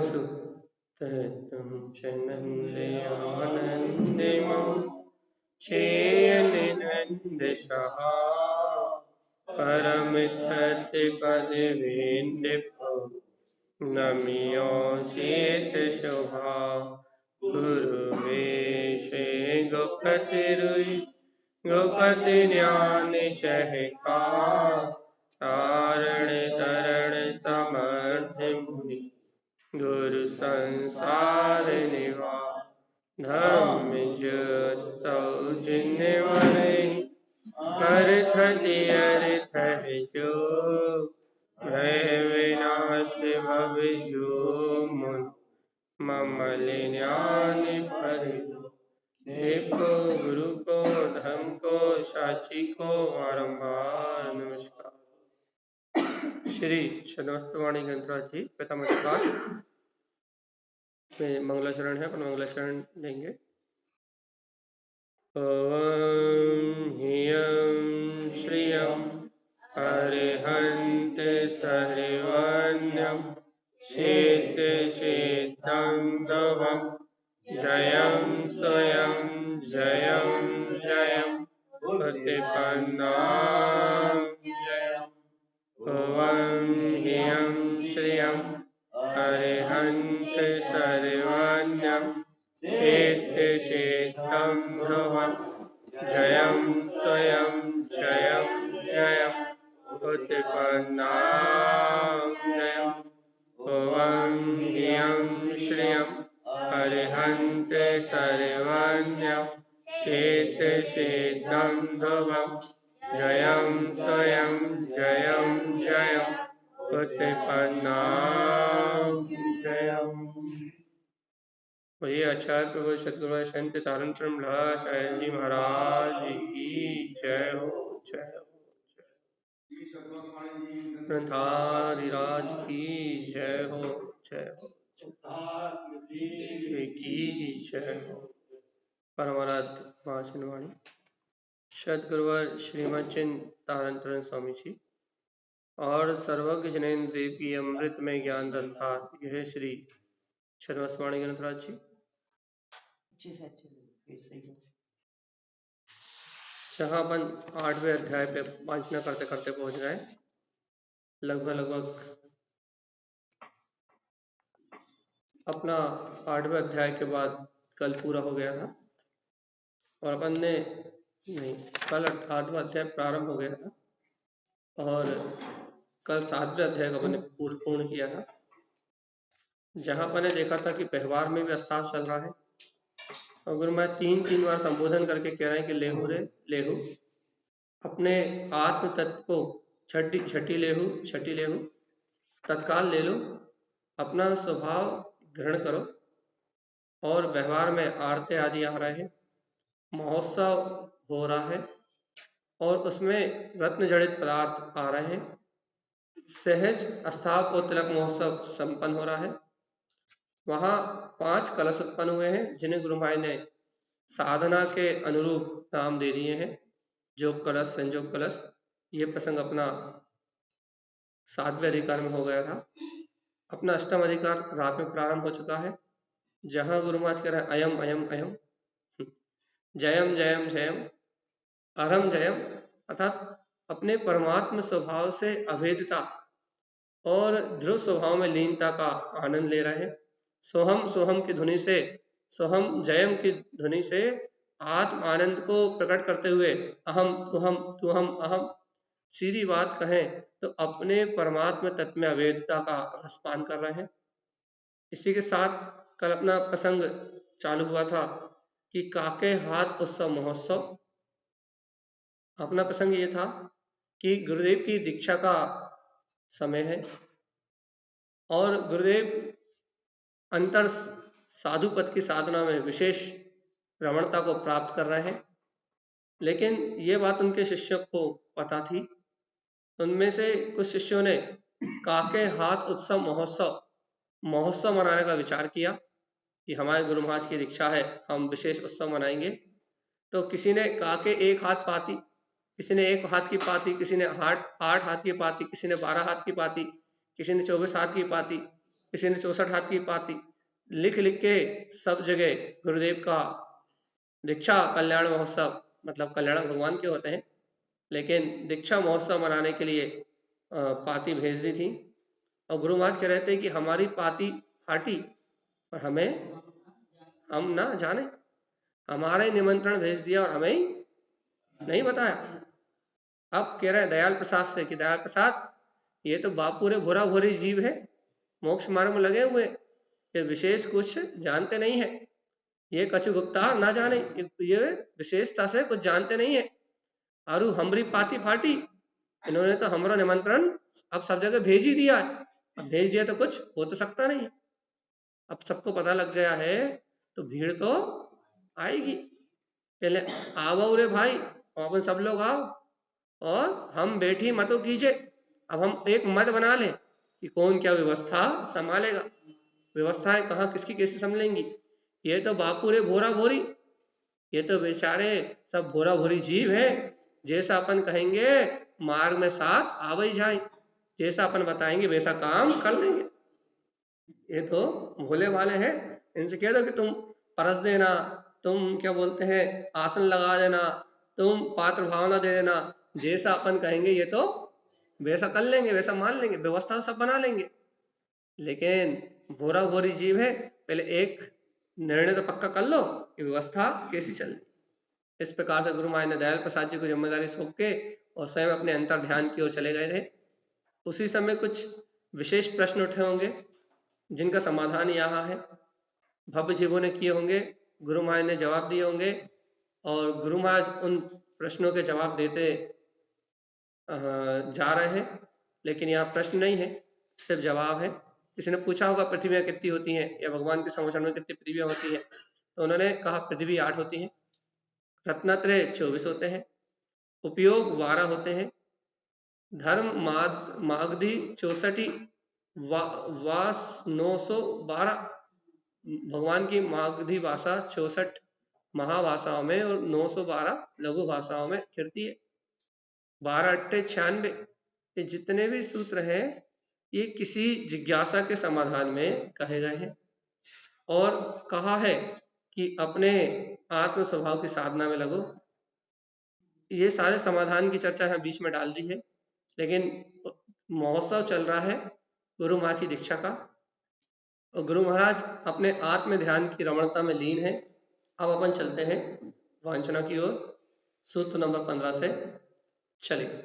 सुततं चनन्दयानन्दमं शयननन्दशहा परमितत्पदवेन्द्रपो नमियोषेतशोभा गुरुवेशे गोपतिरुई गोपति ज्ञान सहका तारण तरण समर्थ मुनि गुरु संसार निवा धर्म जो जिन्वरे अर्थ अर्थ जो भय विनाश भव जो मुन ममल ज्ञान पर देखो गुरु को धर्म को साची को बारंबार नमस्कार। श्री सदमस्तवाणी ग्रंथराज जी प्रथम अधिकार में मंगलाचरण है, अपन मंगलाचरण देंगे। ओम ह्रीं श्रियं अरिहंत सहरिवन्यं शेतं दवं जयं स्वयं जयं जयं प्रतिपन्नां जयं। ओम ह्रीं श्रियं अरिहंत सर्वज्ञं शेतं ध्रुवं जयं स्वयं जयं जयं प्रतिपन्नां जयं। ओम ह्रीं श्रियं अरिहंत सर्वज्ञं शेतं ध्रुवं जयं स्वयं जयं जयं प्रतिपन्नां जयं। वही आचार्य प्रभु सतगुरु संत तारण महाराज जी महाराज की जय हो, जय हो। ग्रंथाधिराज की जय हो, जय हो, की जय हो। परमाराध्य महाशिनवाणी सदगुरुवर श्रीमद चिन्ह तारण स्वामी जी और सर्वज्ञ जनेन्द्र देव की अमृत में ज्ञान दस्तार, यह श्री सदमस्तवाणी ग्रंथराज जी। जहाँ अपन 8वें अध्याय पे वांचना करते करते पहुंच गए, लगभग अपना 8वें अध्याय के बाद कल पूरा हो गया था और अपन ने नहीं, कल 8वां अध्याय प्रारंभ हो गया था और कल 7वें अध्याय को अपन ने पूर्ण किया था, जहां अपन ने देखा था कि व्यवहार में भी अस्ताव चल रहा है और गुरु महाराज 3 बार संबोधन करके कह रहे हैं कि लेहु रे लेहु, अपने आत्म तत्व को छठी लेहु तत्काल ले लो, अपना स्वभाव ग्रहण करो। और व्यवहार में आरते आदि आ रहे हैं, महोत्सव हो रहा है और उसमें रत्न जड़ित पदार्थ आ रहे हैं, सहज अस्ताव को तिलक महोत्सव संपन्न हो रहा है। वहां 5 कलश उत्पन्न हुए हैं जिन्हें गुरु महाराज ने साधना के अनुरूप नाम दे दिए हैं, जोग कलश, संजोग कलश। ये प्रसंग अपना 7वें अधिकार में हो गया था। अपना 8वां अधिकार रात में प्रारंभ हो चुका है, जहां गुरु महाराज कह रहे हैं अयम अयम अयम जयम जयम जयम अहम जयम, अर्थात अपने परमात्म स्वभाव से अभेदता और ध्रुव स्वभाव में लीनता का आनंद ले रहे हैं। सोहम सोहम की ध्वनि से, सोहम जयम की ध्वनि से आत्म आनंद को प्रकट करते हुए अहम तू हम अहम, सीधी बात कहें तो अपने परमात्म तत्व में अभेदता का रसपान कर रहे हैं। इसी के साथ कल अपना प्रसंग चालू हुआ था कि काके हाथ उत्सव महोत्सव। अपना प्रसंग ये था कि गुरुदेव की दीक्षा का समय है और गुरुदेव अंतर साधु पद की साधना में विशेष प्रवणता को प्राप्त कर रहे हैं, लेकिन ये बात उनके शिष्यों को पता थी। उनमें से कुछ शिष्यों ने काके हाथ उत्सव महोत्सव मनाने का विचार किया कि हमारे गुरु महाराज की दीक्षा है, हम विशेष उत्सव मनाएंगे। तो किसी ने काके एक हाथ पाती, किसी ने 1 हाथ की पाती, किसी ने 8 हाथ की पाती, किसी ने 12 हाथ की पाती, किसी ने 24 हाथ की पाती, किसी ने 64 हाथ की पाती लिख लिख के सब जगह गुरुदेव का दीक्षा कल्याण महोत्सव, मतलब कल्याण भगवान के होते हैं, लेकिन दीक्षा महोत्सव मनाने के लिए पाती भेज दी थी। और गुरु महाराज कह रहे थे कि हमारी पाती फाटी और हम ना जाने, हमारे निमंत्रण भेज दिया और हमें नहीं बताया। अब कह रहे हैं दयाल प्रसाद से कि दयाल प्रसाद, ये तो बापू रे भोरा भोरी जीव है, मोक्ष मार्ग में लगे हुए, ये विशेष कुछ जानते नहीं है, ये कछु गुप्ता ना जाने, ये विशेषता से कुछ जानते नहीं है। अरु हमरी पाती फाटी, इन्होंने तो हमारा निमंत्रण अब सब जगह भेज ही दिया है, अब भेज दिया तो कुछ हो तो सकता नहीं, अब सबको पता लग गया है तो भीड़ तो आएगी। पहले आओ रे भाई, अपन सब लोग आओ और हम बैठी मतों कीजिए। अब हम एक मत बना लें कि कौन क्या व्यवस्था संभालेगा, व्यवस्थाएं कहाँ किसकी कैसे संभलेंगी। ये तो बापू रे भोरा भोरी, ये तो बेचारे सब भोरा भोरी जीव है, जैसा अपन कहेंगे मार्ग में साथ आवे जाए, जैसा अपन बताएंगे वैसा काम कर लेंगे। ये तो भोले वाले हैं, इनसे कह दो कि तुम परस देना, तुम क्या बोलते हैं आसन लगा देना, तुम पात्र भावना दे देना, जैसा अपन कहेंगे ये तो वैसा कर लेंगे, वैसा मान लेंगे, व्यवस्था सब बना लेंगे। लेकिन भोरा भोरी जीव है, पहले एक निर्णय तो पक्का कर लो कि व्यवस्था कैसी चल। इस प्रकार से गुरु महाराज ने दयाल प्रसाद जी को जिम्मेदारी सौंप के और स्वयं अपने अंतर ध्यान की ओर चले गए थे। उसी समय कुछ विशेष प्रश्न उठे होंगे जिनका समाधान यहाँ है, भव्य जीवों ने किए होंगे, गुरु महाराज ने जवाब दिए होंगे, और गुरु महाराज उन प्रश्नों के जवाब देते जा रहे हैं। लेकिन यहाँ प्रश्न नहीं है, सिर्फ जवाब है। किसी ने पूछा होगा पृथ्वियाँ कितनी होती हैं या भगवान के संवचन में कितनी पृथ्वियाँ होती हैं, तो उन्होंने कहा पृथ्वी 8 होती है, रत्नत्रय 24 होते हैं, उपयोग 12 होते हैं, धर्म मागधी 64, वास 912, भगवान की मागधी भाषा 64 महाभाषाओं में और 912 लघु भाषाओं में खिरती है, 12 अट्ठे 96। ये जितने भी सूत्र हैं ये किसी जिज्ञासा के समाधान में कहे गए हैं, और कहा है कि अपने आत्म स्वभाव की साधना में लगो। ये सारे समाधान की चर्चा यहाँ बीच में डाल दी है, लेकिन महोत्सव चल रहा है गुरु महाराज की दीक्षा का, और गुरु महाराज अपने आत्म ध्यान की रमणता में लीन है। अब अपन चलते हैं वांछना की ओर, सूत्र नंबर 15 से चलिए।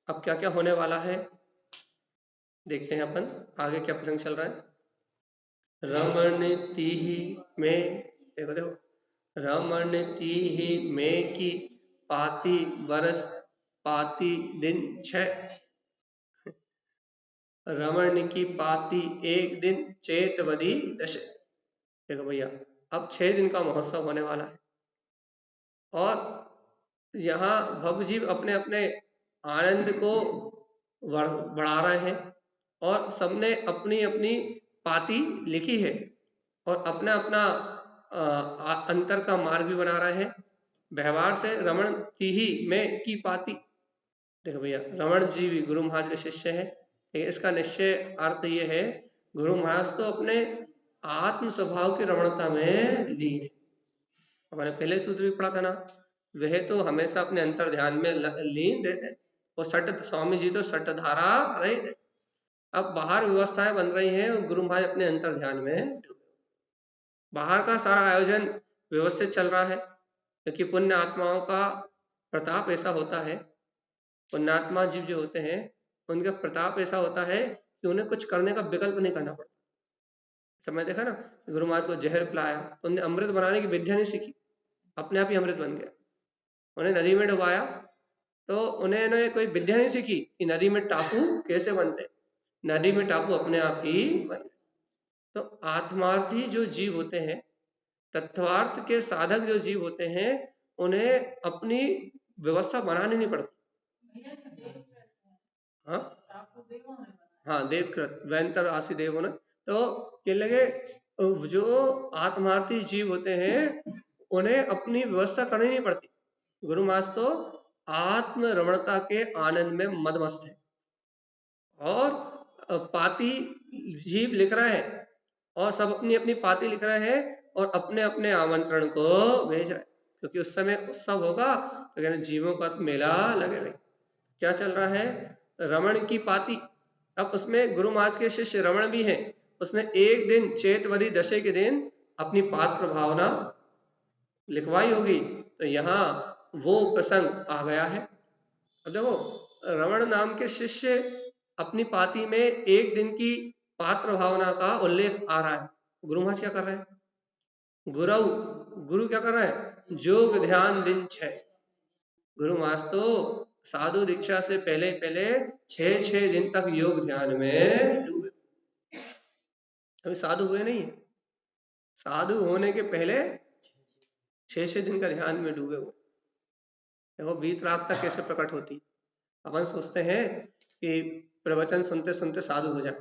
अब क्या क्या होने वाला है देखते हैं अपन, आगे क्या प्रसंग चल रहा है। रमण तीही में, देखो देखो, रमण तीही में की पाती बरस पाती दिन 6, रमण की पाती एक दिन चेत बदी दश। देखो भैया, अब 6 दिन का महोत्सव होने वाला है, और यहाँ भवजीव अपने अपने आनंद को बढ़ा रहे हैं, और सबने अपनी अपनी पाती लिखी है और अपना अपना अंतर का मार्ग भी बना रहे हैं। व्यवहार से रमण की ही में की पाती, देखो भैया रमण जी भी गुरु महाराज के शिष्य है, लेकिन इसका निश्चय अर्थ ये है गुरु महाराज तो अपने आत्म स्वभाव की रमणता में लीन है। हमारे पहले सूत्र भी पढ़ा था ना, वह तो हमेशा अपने अंतर ध्यान में लीन रहते हैं, और सट स्वामी जी तो सट धारा रहे थे। अब बाहर व्यवस्थाएं बन रही हैं और गुरु महाराज अपने अंतर ध्यान में, बाहर का सारा आयोजन व्यवस्थित चल रहा है, क्योंकि पुण्य आत्माओं का प्रताप ऐसा होता है, पुण्यात्मा जीव जो होते हैं उनका प्रताप ऐसा होता है कि उन्हें कुछ करने का विकल्प नहीं करना पड़ता। समय देखा ना, गुरु महाराज को जहर पिलाया तो उन्हें अमृत बनाने की विद्या नहीं सीखी, अपने आप ही अमृत बन गया। उन्हें नदी में डुबाया तो उन्हें कोई विद्या नहीं सीखी कि नदी में टापू कैसे बनते, नदी में टापू अपने आप ही बन गए। तो आत्मार्थी जो जीव होते हैं, तत्वार्थ के साधक जो जीव होते हैं, उन्हें अपनी व्यवस्था बनानी नहीं पड़ती। हाँ देवकृत वैंतर आसी देव होना, तो ये लगे जो आत्मार्थी जीव होते हैं उन्हें अपनी व्यवस्था करनी नहीं पड़ती। गुरु महाराज तो आत्म रमणता के आनंद में मदमस्त है, और पाती जीव लिख रहा है और सब अपनी अपनी पाती लिख रहे हैं और अपने अपने आमंत्रण को भेज रहे हैं, क्योंकि उस समय उत्सव होगा तो कहते जीवों का तो मेला लगेगा। क्या चल रहा है? रमण की पाती। अब उसमें गुरु महाराज के शिष्य रमण भी हैं, उसने एक दिन चेतवदी दशे के दिन अपनी पात्र भावना लिखवाई होगी, तो यहाँ वो प्रसंग आ गया है। अब देखो, रमण नाम के शिष्य अपनी पाती में एक दिन की पात्र भावना का उल्लेख आ रहा है। गुरु महाराज क्या कर रहे हैं? गुरु क्या कर रहे हैं? योग ध्यान दिन 6। गुरु महाराज तो साधु दीक्षा से पहले पहले 6 दिन तक योग ध्यान में डूबे। अभी साधु हुए नहीं है, साधु होने के पहले 6 दिन का ध्यान में डूबे हुए। देखो वीतरागता कैसे प्रकट होती। अपन सोचते हैं कि प्रवचन सुनते सुनते साधु हो जाए,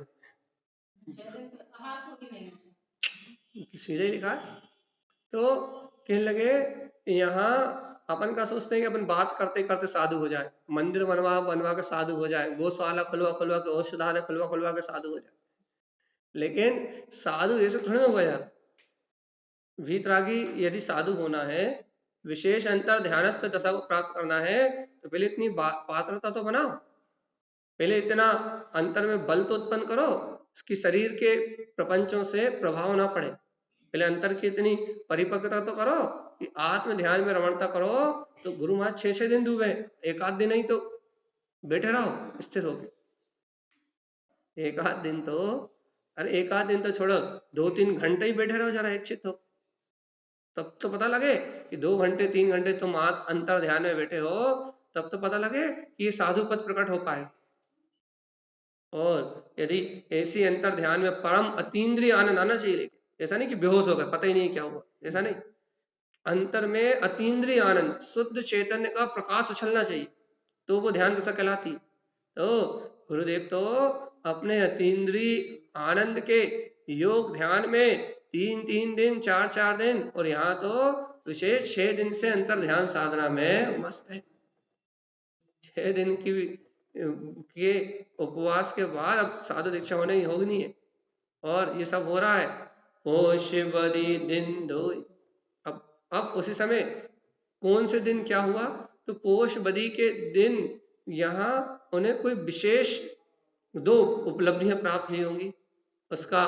सीधे लिखा है। तो कहने लगे यहाँ अपन का सोचते हैं कि अपन बात करते करते साधु हो जाए, मंदिर बनवा बनवा के साधु हो जाए, गौशाला खुलवा खुलवा के, औषधालय खुलवा खुलवा के साधु हो जाए। लेकिन साधु ऐसे थोड़ी ना हो यार। वीतरागी यदि साधु होना है, विशेष अंतर ध्यानस्थ दशा को प्राप्त करना है, तो पहले इतनी पात्रता तो बनाओ, पहले इतना अंतर में बल तो उत्पन्न करो कि शरीर के प्रपंचों से प्रभाव ना पड़े। पहले अंतर की इतनी परिपक्वता तो करो कि आत्म ध्यान में रमणता करो। तो गुरु महाराज 6 दिन डूबे, एक आध दिन नहीं तो बैठे रहो स्थिर होके। एक आध दिन तो, अरे एक आध दिन तो छोड़ो, 2-3 घंटे ही बैठे रहो जरा एक चित्त हो, तब तो पता लगे कि 2 घंटे 3 घंटे तुम अंतर ध्यान में बैठे हो, तब तो पता लगे कि ये साधु पद प्रकट हो पाए। और यदि ऐसी अंतर ध्यान में परम अतीन्द्रिय आनंद आना चाहिए, लेकिन ऐसा नहीं कि बेहोश हो गए पता ही नहीं क्या हुआ, ऐसा नहीं। अंतर में अतीन्द्रिय आनंद, शुद्ध चैतन्य का प्रकाश उछलना चाहिए, तो वो ध्यान दशा कहलाती। तो गुरुदेव तो अपने अतीन्द्रिय आनंद के योग ध्यान में 3-3 दिन 4-4 दिन, और यहाँ तो विशेष 6 दिन से अंतर ध्यान साधना में मस्त है। 6 दिन की के उपवास के बाद अब साधु दीक्षा होने की होगी नहीं है, और ये सब हो रहा है। पोष बदी दिन दो। अब उसी समय कौन से दिन क्या हुआ? तो पोष बदी के दिन यहाँ उन्हें कोई विशेष 2 उपलब्धियां प्राप्त हुई होंगी। उसका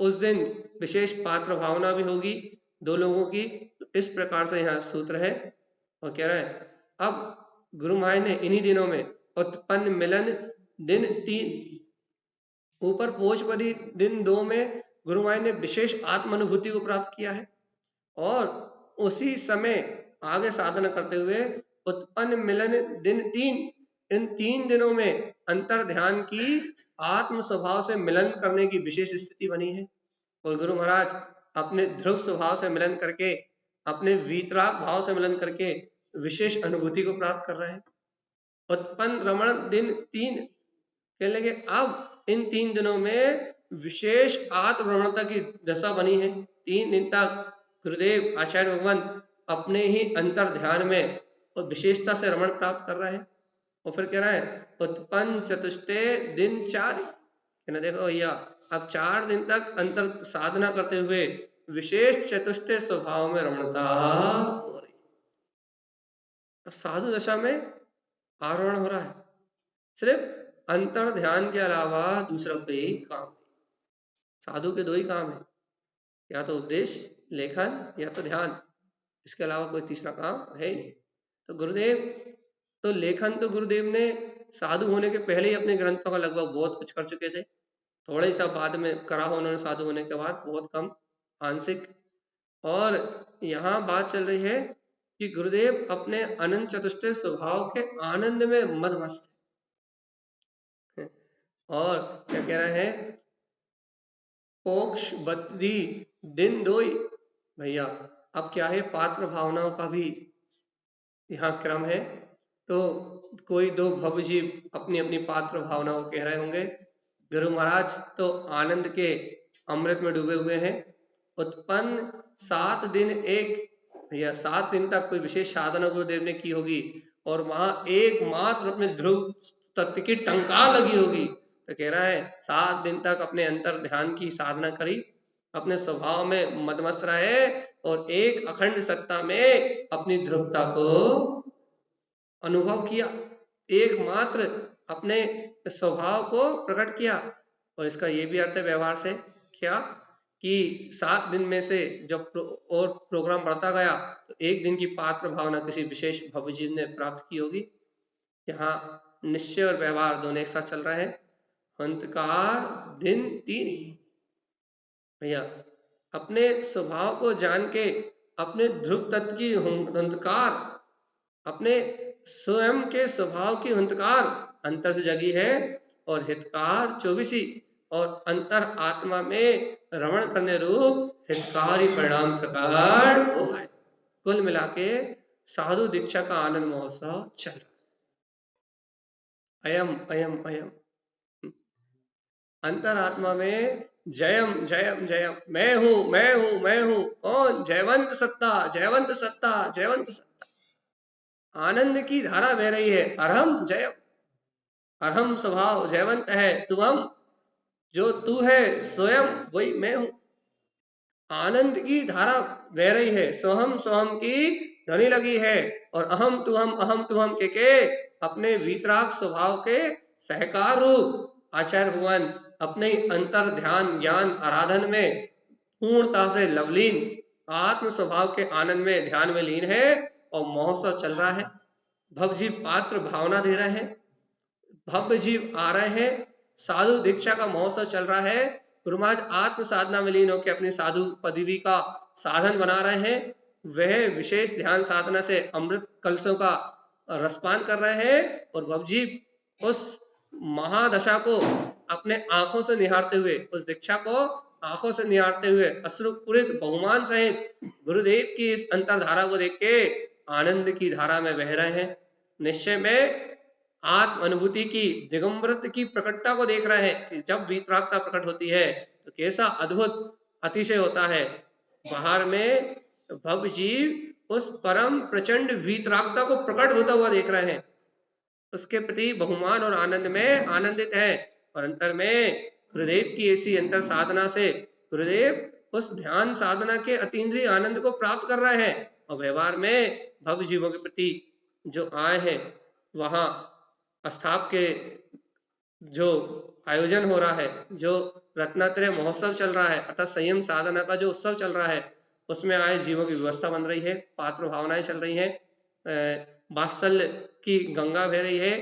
उस दिन विशेष पात्र भावना भी होगी 2 लोगों की। इस प्रकार से यहाँ सूत्र है, और कह रहा है अब गुरु महाराज ने इन्हीं दिनों में उत्पन्न मिलन दिन 3, ऊपर पोषपदी दिन 2 में गुरु महाराज ने विशेष आत्म अनुभूति को प्राप्त किया है, और उसी समय आगे साधना करते हुए उत्पन्न मिलन दिन 3, इन 3 दिनों में अंतर ध्यान की आत्म स्वभाव से मिलन करने की विशेष स्थिति बनी है। और गुरु महाराज अपने ध्रुव स्वभाव से मिलन करके, अपने वीतराग भाव से मिलन करके विशेष अनुभूति को प्राप्त कर रहे हैं। उत्पन्न रमण दिन 3 कहने लगे अब इन 3 दिनों में विशेष आत्मभ्रमणता की दशा बनी है। 3 दिन तक गुरुदेव आचार्य भगवान अपने ही अंतर ध्यान में और विशेषता से रमण प्राप्त कर रहे हैं। और फिर कह रहा है उत्पन्न चतुष्टय दिन 4, कहना देखो भैया अब 4 दिन तक अंतर साधना करते हुए विशेष चतुष्टय स्वभाव में रमणता हो रही। अब साधु दशा में आरोहण हो रहा है, सिर्फ अंतर ध्यान के अलावा दूसरा कोई काम। साधु के 2 ही काम है, या तो उपदेश लेखन या तो ध्यान, इसके अलावा कोई तीसरा काम है ही नहीं। तो गुरुदेव तो लेखन तो गुरुदेव ने साधु होने के पहले ही अपने ग्रंथों का लगभग बहुत कुछ कर चुके थे, थोड़ा सा बाद में करा हो उन्होंने साधु होने के बाद, बहुत कम आंशिक। और यहाँ बात चल रही है कि गुरुदेव अपने अनंत चतुष्टय स्वभाव के आनंद में मदमस्त है। और क्या कह रहे हैं? पोक्ष बद्री दिन 2, भैया अब क्या है, पात्र भावनाओं का भी यहाँ क्रम है। तो कोई 2 भवजीव अपनी अपनी पात्र भावनाओं को कह रहे होंगे। गुरु महाराज तो आनंद के अमृत में डूबे हुए हैं। उत्पन्न 7 दिन भैया 7 दिन तक कोई विशेष साधना गुरुदेव ने की होगी, और वहां एकमात्र अपने ध्रुव तत्व की टंकार लगी होगी। तो कह रहा है 7 दिन तक अपने अंतर ध्यान की साधना करी, अपने स्वभाव में मदमस्त रहे और एक अखंड सत्ता में अपनी ध्रुवता को अनुभव किया, एकमात्र अपने स्वभाव को प्रकट किया। और इसका ये भी अर्थ है व्यवहार से क्या कि 7 दिन में से जब और प्रोग्राम बढ़ता गया तो एक दिन की पात्र भावना किसी विशेष भवजीव ने प्राप्त की होगी। यहाँ निश्चय और व्यवहार दोनों एक साथ चल रहे हैं। अंतकार दिन 3 भैया अपने स्वभाव को जान के अपने ध्रुव तत्व की अंधकार, अपने स्वयं के स्वभाव की अंधकार अंतर से जगी है और हितकार 24 और अंतर आत्मा में रमण करने रूप हितकारी परिणाम प्रकट हो गए। कुल मिला के साधु दीक्षा का आनंद महोत्सव चल रहा। अयम अयम अयम अंतरात्मा में जयम जयम जयम, मैं हूं मैं हूं मैं हूं। कौन? जयवंत सत्ता जयवंत सत्ता जयवंत सत्ता। आनंद की धारा बह रही है। अरहम जयम, अरहम स्वभाव जयवंत है। तुम जो तू है स्वयं वही मैं हूं। आनंद की धारा बह रही है, सोहम सोहम की ध्वनि लगी है और अहम तुहम के अपने वीतराग स्वभाव के सहकार रूप आचार्य भगवान अपने अंतर ध्यान ज्ञान आराधन में पूर्णता से लवलीन आत्म स्वभाव के आनंद में ध्यान में लीन है और महोत्सव चल रहा है। भवजीव पात्र भावना दे रहे हैं, भव्य जीव आ रहे हैं, साधु दीक्षा का महोत्सव चल रहा है। गुरु महाराज आत्म साधना में लीन होकर अपनी साधु पदवी का साधन बना रहे हैं। वह विशेष ध्यान साधना से अमृत कलशों का रसपान कर रहे हैं और भवजीव उस महादशा को अपने आंखों से निहारते हुए, उस दीक्षा को आंखों से निहारते हुए अश्रुपूरित बहुमान सहित गुरुदेव की इस अंतरधारा को देख के आनंद की धारा में बह रहे हैं। निश्चय में आत्म अनुभूति की दिगंबरत की प्रकटता को देख रहे हैं कि जब वीतरागता प्रकट होती है तो कैसा अद्भुत अतिशय होता है। बाहर में भव्य जीव उस परम प्रचंड वीतरागता को प्रकट होता हुआ देख रहे हैं, उसके प्रति बहुमान और आनंद में आनंदित है। और अंतर में गुरुदेव की ऐसी अंतर साधना से गुरुदेव उस ध्यान साधना के अतीन्द्रिय आनंद को प्राप्त कर रहे हैं और व्यवहार में भव्य जीवों के प्रति जो आए हैं वहां अस्थाप के जो आयोजन हो रहा है, जो रत्नात्रय महोत्सव चल रहा है अर्थात संयम साधना का जो उत्सव चल रहा है उसमें आए जीवों की व्यवस्था बन रही है, पात्र भावनाएं चल रही हैं, वात्सल्य की गंगा बह रही है।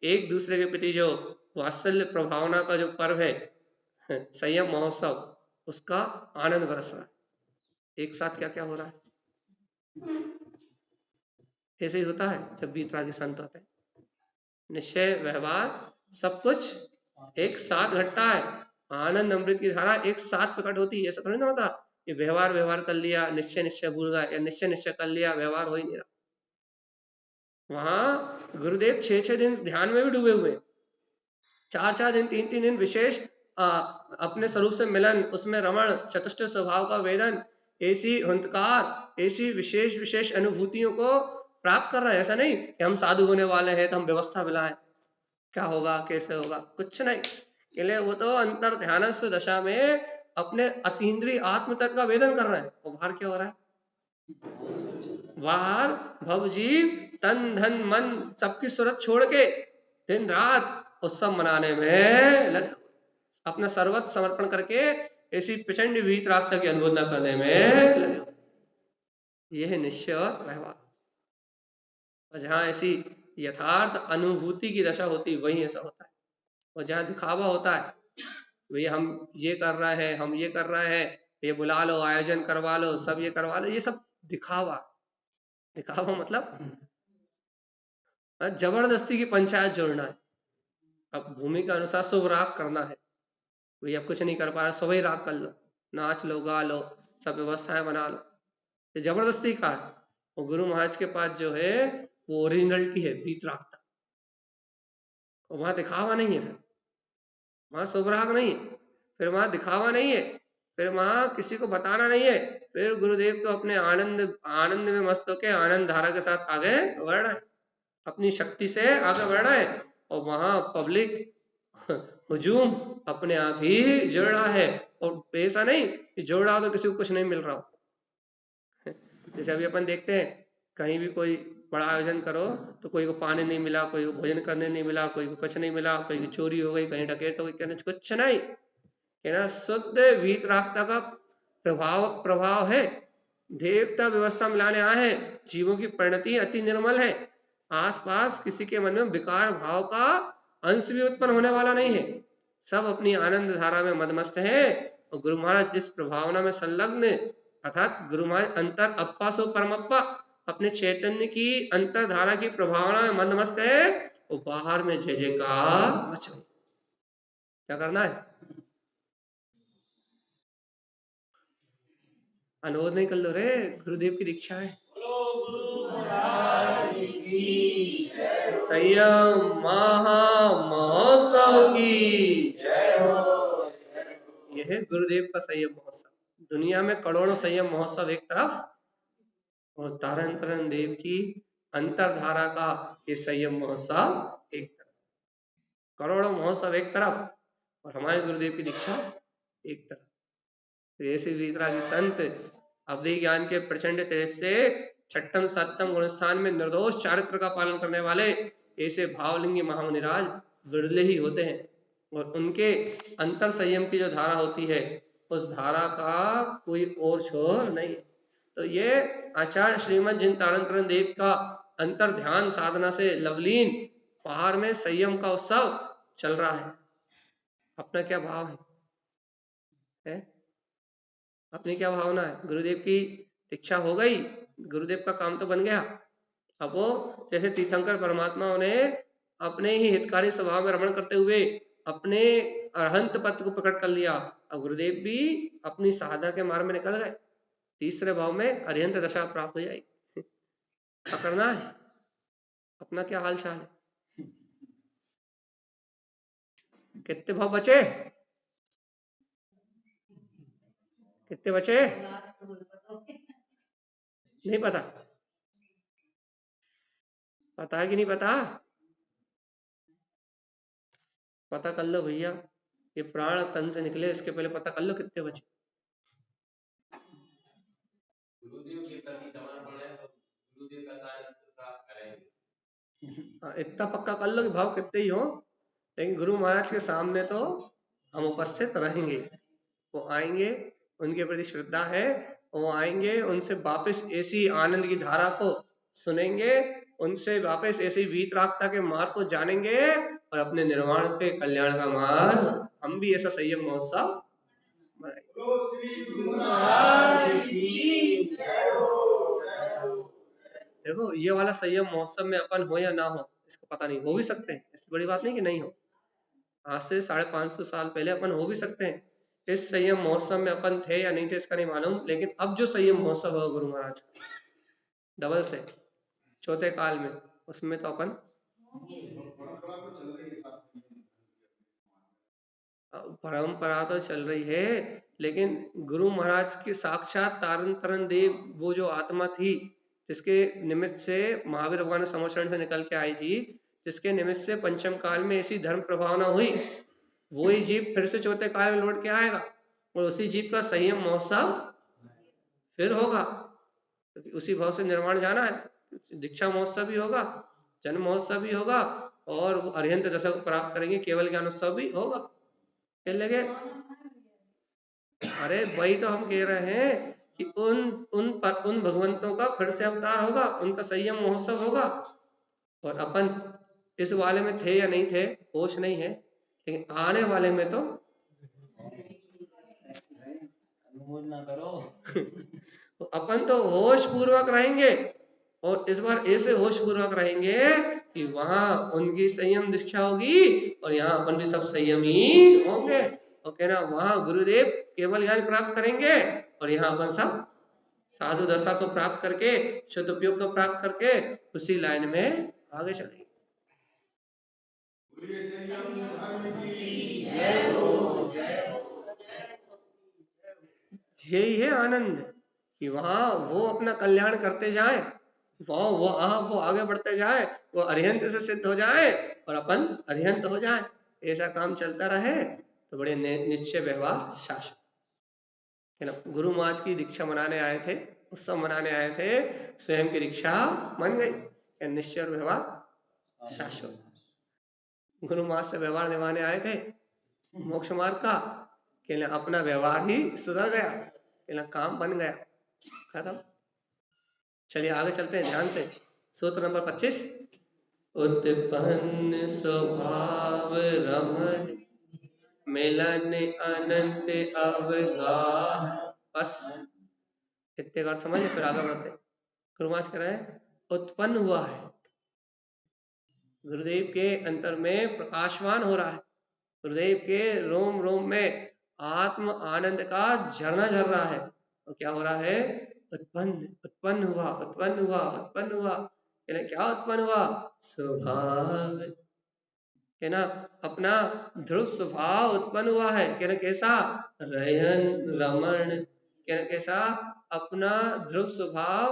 एक दूसरे के प्रति जो वात्सल्य प्रभावना का जो पर्व है संयम महोत्सव, उसका आनंद बरस रहा है। एक साथ क्या क्या हो रहा है, ऐसे ही होता है जब बीतरागी संत होते हैं। निश्चय व्यवहार सब कुछ एक साथ घटता है, आनंद अमृत की धारा एक साथ प्रकट होती है। ऐसा थोड़ी ना होता कि व्यवहार व्यवहार कर लिया, निश्चय निश्चय भूल गया, या निश्चय निश्चय कर लिया व्यवहार हो ही नहीं रहा। वहां गुरुदेव 6-6 दिन ध्यान में भी डूबे हुए, 4-4 दिन 3-3 दिन विशेष अपने स्वरूप से मिलन, उसमें रमण, चतुष्ट स्वभाव का वेदन, ऐसी हंतकार, ऐसी विशेष विशेष अनुभूतियों को प्राप्त कर रहा है। ऐसा नहीं कि हम साधु होने वाले हैं तो हम व्यवस्था मिलाएं, क्या होगा कैसे होगा, कुछ नहीं। इसलिए वो तो अंतर ध्यानस्थ दशा में अपने अतीन्द्रिय आत्म तत्व का वेदन कर रहे हैं। और बाहर क्या हो रहा है, बाहर भवजीव तन धन मन सबकी सूरत छोड़ के दिन रात उत्सव मनाने में लगे, अपना सर्वत्र समर्पण करके ऐसी प्रचंड वीतरागता की अनुभूति करने में लगे। यह है निश्चय और व्यवहार। और जहां ऐसी यथार्थ अनुभूति की दशा होती वही ऐसा होता है। और जहां दिखावा होता है, भैया हम ये कर रहे हैं, हम ये कर रहे हैं, ये बुला लो, आयोजन करवा लो, सब ये करवा लो, ये सब दिखावा। दिखावा मतलब जबरदस्ती की पंचायत जोड़ना है। अब भूमि के अनुसार शुभ राग करना है, भैया कुछ नहीं कर पा रहा, सुबह राग कर लो, नाच लो, गा लो, सब व्यवस्थाएं बना लो, ये जबरदस्ती का है। और गुरु महाराज के पास जो है वो ओरिजिनलिटी है, वीतरागता। और वहां दिखावा नहीं है, फिर वहां शुभ राग नहीं है, फिर वहां दिखावा नहीं है, फिर वहां किसी को बताना नहीं है। फिर गुरुदेव तो अपने आनंद में मस्त होकर आनंद धारा के साथ आगे बढ़ रहा है, अपनी शक्ति से आगे बढ़ रहा है। और वहां पब्लिक हुजूम अपने आप ही जुड़ रहा है और ऐसा नहीं कि जोड़ रहा हो तो किसी को कुछ नहीं मिल रहा हो। जैसे अभी अपन देखते हैं कहीं भी कोई बड़ा आयोजन करो तो कोई को पानी नहीं मिला, कोई को भोजन करने नहीं मिला, कोई को कुछ नहीं मिला, कोई की चोरी हो गई, कहीं डकैत हो गई, कहना कुछ नहीं, कहना शुद्ध वीतरागता का प्रभाव है। देवता व्यवस्था में लाने आए हैं, जीवों की परिणति अति निर्मल है, आसपास किसी के मन में विकार भाव का अंश भी उत्पन्न होने वाला नहीं है, सब अपनी आनंद धारा में मदमस्त है। और गुरु महाराज इस प्रभावना में संलग्न, अर्थात गुरु महाराज अंतर अप्पा सो परमप्पा, अपने चैतन्य की अंतर धारा की प्रभावना में मदमस्त है, और बाहर में जय जयकार मच रही। क्या करना है? अनुरोध नहीं कर लो रे, गुरुदेव की दीक्षा है। संयम महोत्सव की जय हो। यह है गुरुदेव का संयम महोत्सव। दुनिया में करोड़ों संयम महोत्सव एक तरफ, और तारण तरण देव की अंतरधारा का ये संयम महोत्सव एक तरफ, करोड़ों महोत्सव एक तरफ, और हमारे गुरुदेव की दीक्षा एक तरफ। तो ऐसे वीतरागी संत अवधि ज्ञान के प्रचंड तेज से छठम सप्तम गुणस्थान में निर्दोष चारित्र का पालन करने वाले ऐसे भावलिंगी महामुनिराज विरले ही होते हैं, और उनके अंतर संयम की जो धारा होती है उस धारा का कोई और छोर नहीं। तो ये आचार्य श्रीमद जिन तारण तरण देव का अंतर ध्यान साधना से लवलीन पहाड़ में संयम का उत्सव चल रहा है। अपना क्या भाव है? अपनी क्या भावना है? गुरुदेव की दीक्षा हो गई, गुरुदेव का काम तो बन गया। अब वो जैसे तीर्थंकर परमात्माओं ने अपने ही हितकारी स्वभाव में रमण करते हुए अपने अरहंत पद को प्रकट कर लिया, अब गुरुदेव भी अपनी साधना के मार्ग में निकल गए, तीसरे भाव में अरिहंत दशा प्राप्त हो जाएगी। क्या करना है? अपना क्या हाल चाल है? कितने भाव बचे? कितने बचे? नहीं पता? पता है कि नहीं पता? पता कर लो भैया, ये प्राण तन से निकले इसके पहले पता कर लो कितने बचे। गुरुदेव के प्रति समर्पण है तो गुरुदेव का सानिध्य प्राप्त करेंगे। इतना पक्का कर लो कि भाव कितने ही हो, लेकिन गुरु महाराज के सामने तो हम उपस्थित रहेंगे। वो आएंगे, उनके प्रति श्रद्धा है, वो आएंगे, उनसे वापस ऐसी आनंद की धारा को सुनेंगे, उनसे वापस ऐसी वीतरागता के मार्ग को जानेंगे, और अपने निर्वाण के कल्याण का मार्ग हम भी ऐसा संयम महोत्सव देखो, ये वाला संयम महोत्सव में अपन हो या ना हो इसको पता नहीं, हो भी सकते हैं, इसकी बड़ी बात नहीं कि नहीं हो। आज से 550 साल पहले अपन हो भी सकते हैं, इस संयम महोत्सव में अपन थे या नहीं थे इसका नहीं मालूम, लेकिन अब जो संयम महोत्सव होगा गुरु महाराज डबल से चौथे काल में, उसमें तो अपन परंपरा तो चल रही है, लेकिन गुरु महाराज की साक्षात तारण तरण देव वो जो आत्मा थी जिसके निमित्त से महावीर भगवान समोषण से निकल के आई थी, जिसके निमित्त से पंचम काल में ऐसी धर्म प्रभावना हुई, वही जीव फिर से चौथे काल में लौट के आएगा, और उसी जीव का संयम महोत्सव फिर होगा, क्योंकि उसी भाव से निर्माण जाना है। दीक्षा महोत्सव भी होगा, जन्म महोत्सव भी होगा, और वो अरिहंत दशा को प्राप्त करेंगे, केवल ज्ञान उत्सव भी होगा। क्या लगे? अरे वही तो हम कह रहे हैं कि उन भगवंतों का फिर से अवतार होगा, उनका संयम महोत्सव होगा, और अपन इस वाले में थे या नहीं थे होश नहीं है, लेकिन आने वाले में तो अनुमोद ना करो। तो अपन तो होश पूर्वक रहेंगे, और इस बार ऐसे होश पूर्वक रहेंगे कि वहां उनकी संयम दीक्षा होगी, और यहाँ अपन भी सब संयमी होंगे, और कहना वहां गुरुदेव केवल ज्ञान प्राप्त करेंगे, और यहाँ अपन सब साधु दशा को प्राप्त करके, शुद्ध उपयोग को प्राप्त करके उसी लाइन में आगे चलेंगे। यही है आनंद कि वहां वो अपना कल्याण करते जाए, वो आगे बढ़ते जाए, वो अरिहंत से सिद्ध हो जाए, और अपन अरिहंत हो जाए, ऐसा काम चलता रहे तो बड़े निश्चय व्यवहार शाश्वत। है ना। गुरु महाराज की दीक्षा मनाने आए थे, उत्सव मनाने आए थे, स्वयं की दीक्षा मन गई। निश्चय व्यवहार शाश्वत। गुरु महाराज से व्यवहार निभाने आए थे मोक्ष मार्ग का, कि अपना व्यवहार ही सुधर गया, कि काम बन गया, खत्म। चलिए आगे चलते हैं ध्यान से। सूत्र नंबर 25। उत्पन्न स्वभाव रमण मिलन अनंत अवगाह। बस इतने का समझ, फिर आगे बढ़ते। गुरु महाराज कह रहे हैं उत्पन्न हुआ है, गुरुदेव के अंतर में प्रकाशवान हो रहा है, गुरुदेव के रोम रोम में आत्म आनंद का झरना झर रहा है। तो क्या हो रहा है? उत्पन्न, उत्पन्न हुआ, उत्पन्न हुआ, उत्पन्न हुआ। क्या उत्पन्न हुआ? स्वभाव, है ना, अपना ध्रुव स्वभाव उत्पन्न हुआ है। कहना कैसा? रयन रमण, कहना कैसा? अपना ध्रुव स्वभाव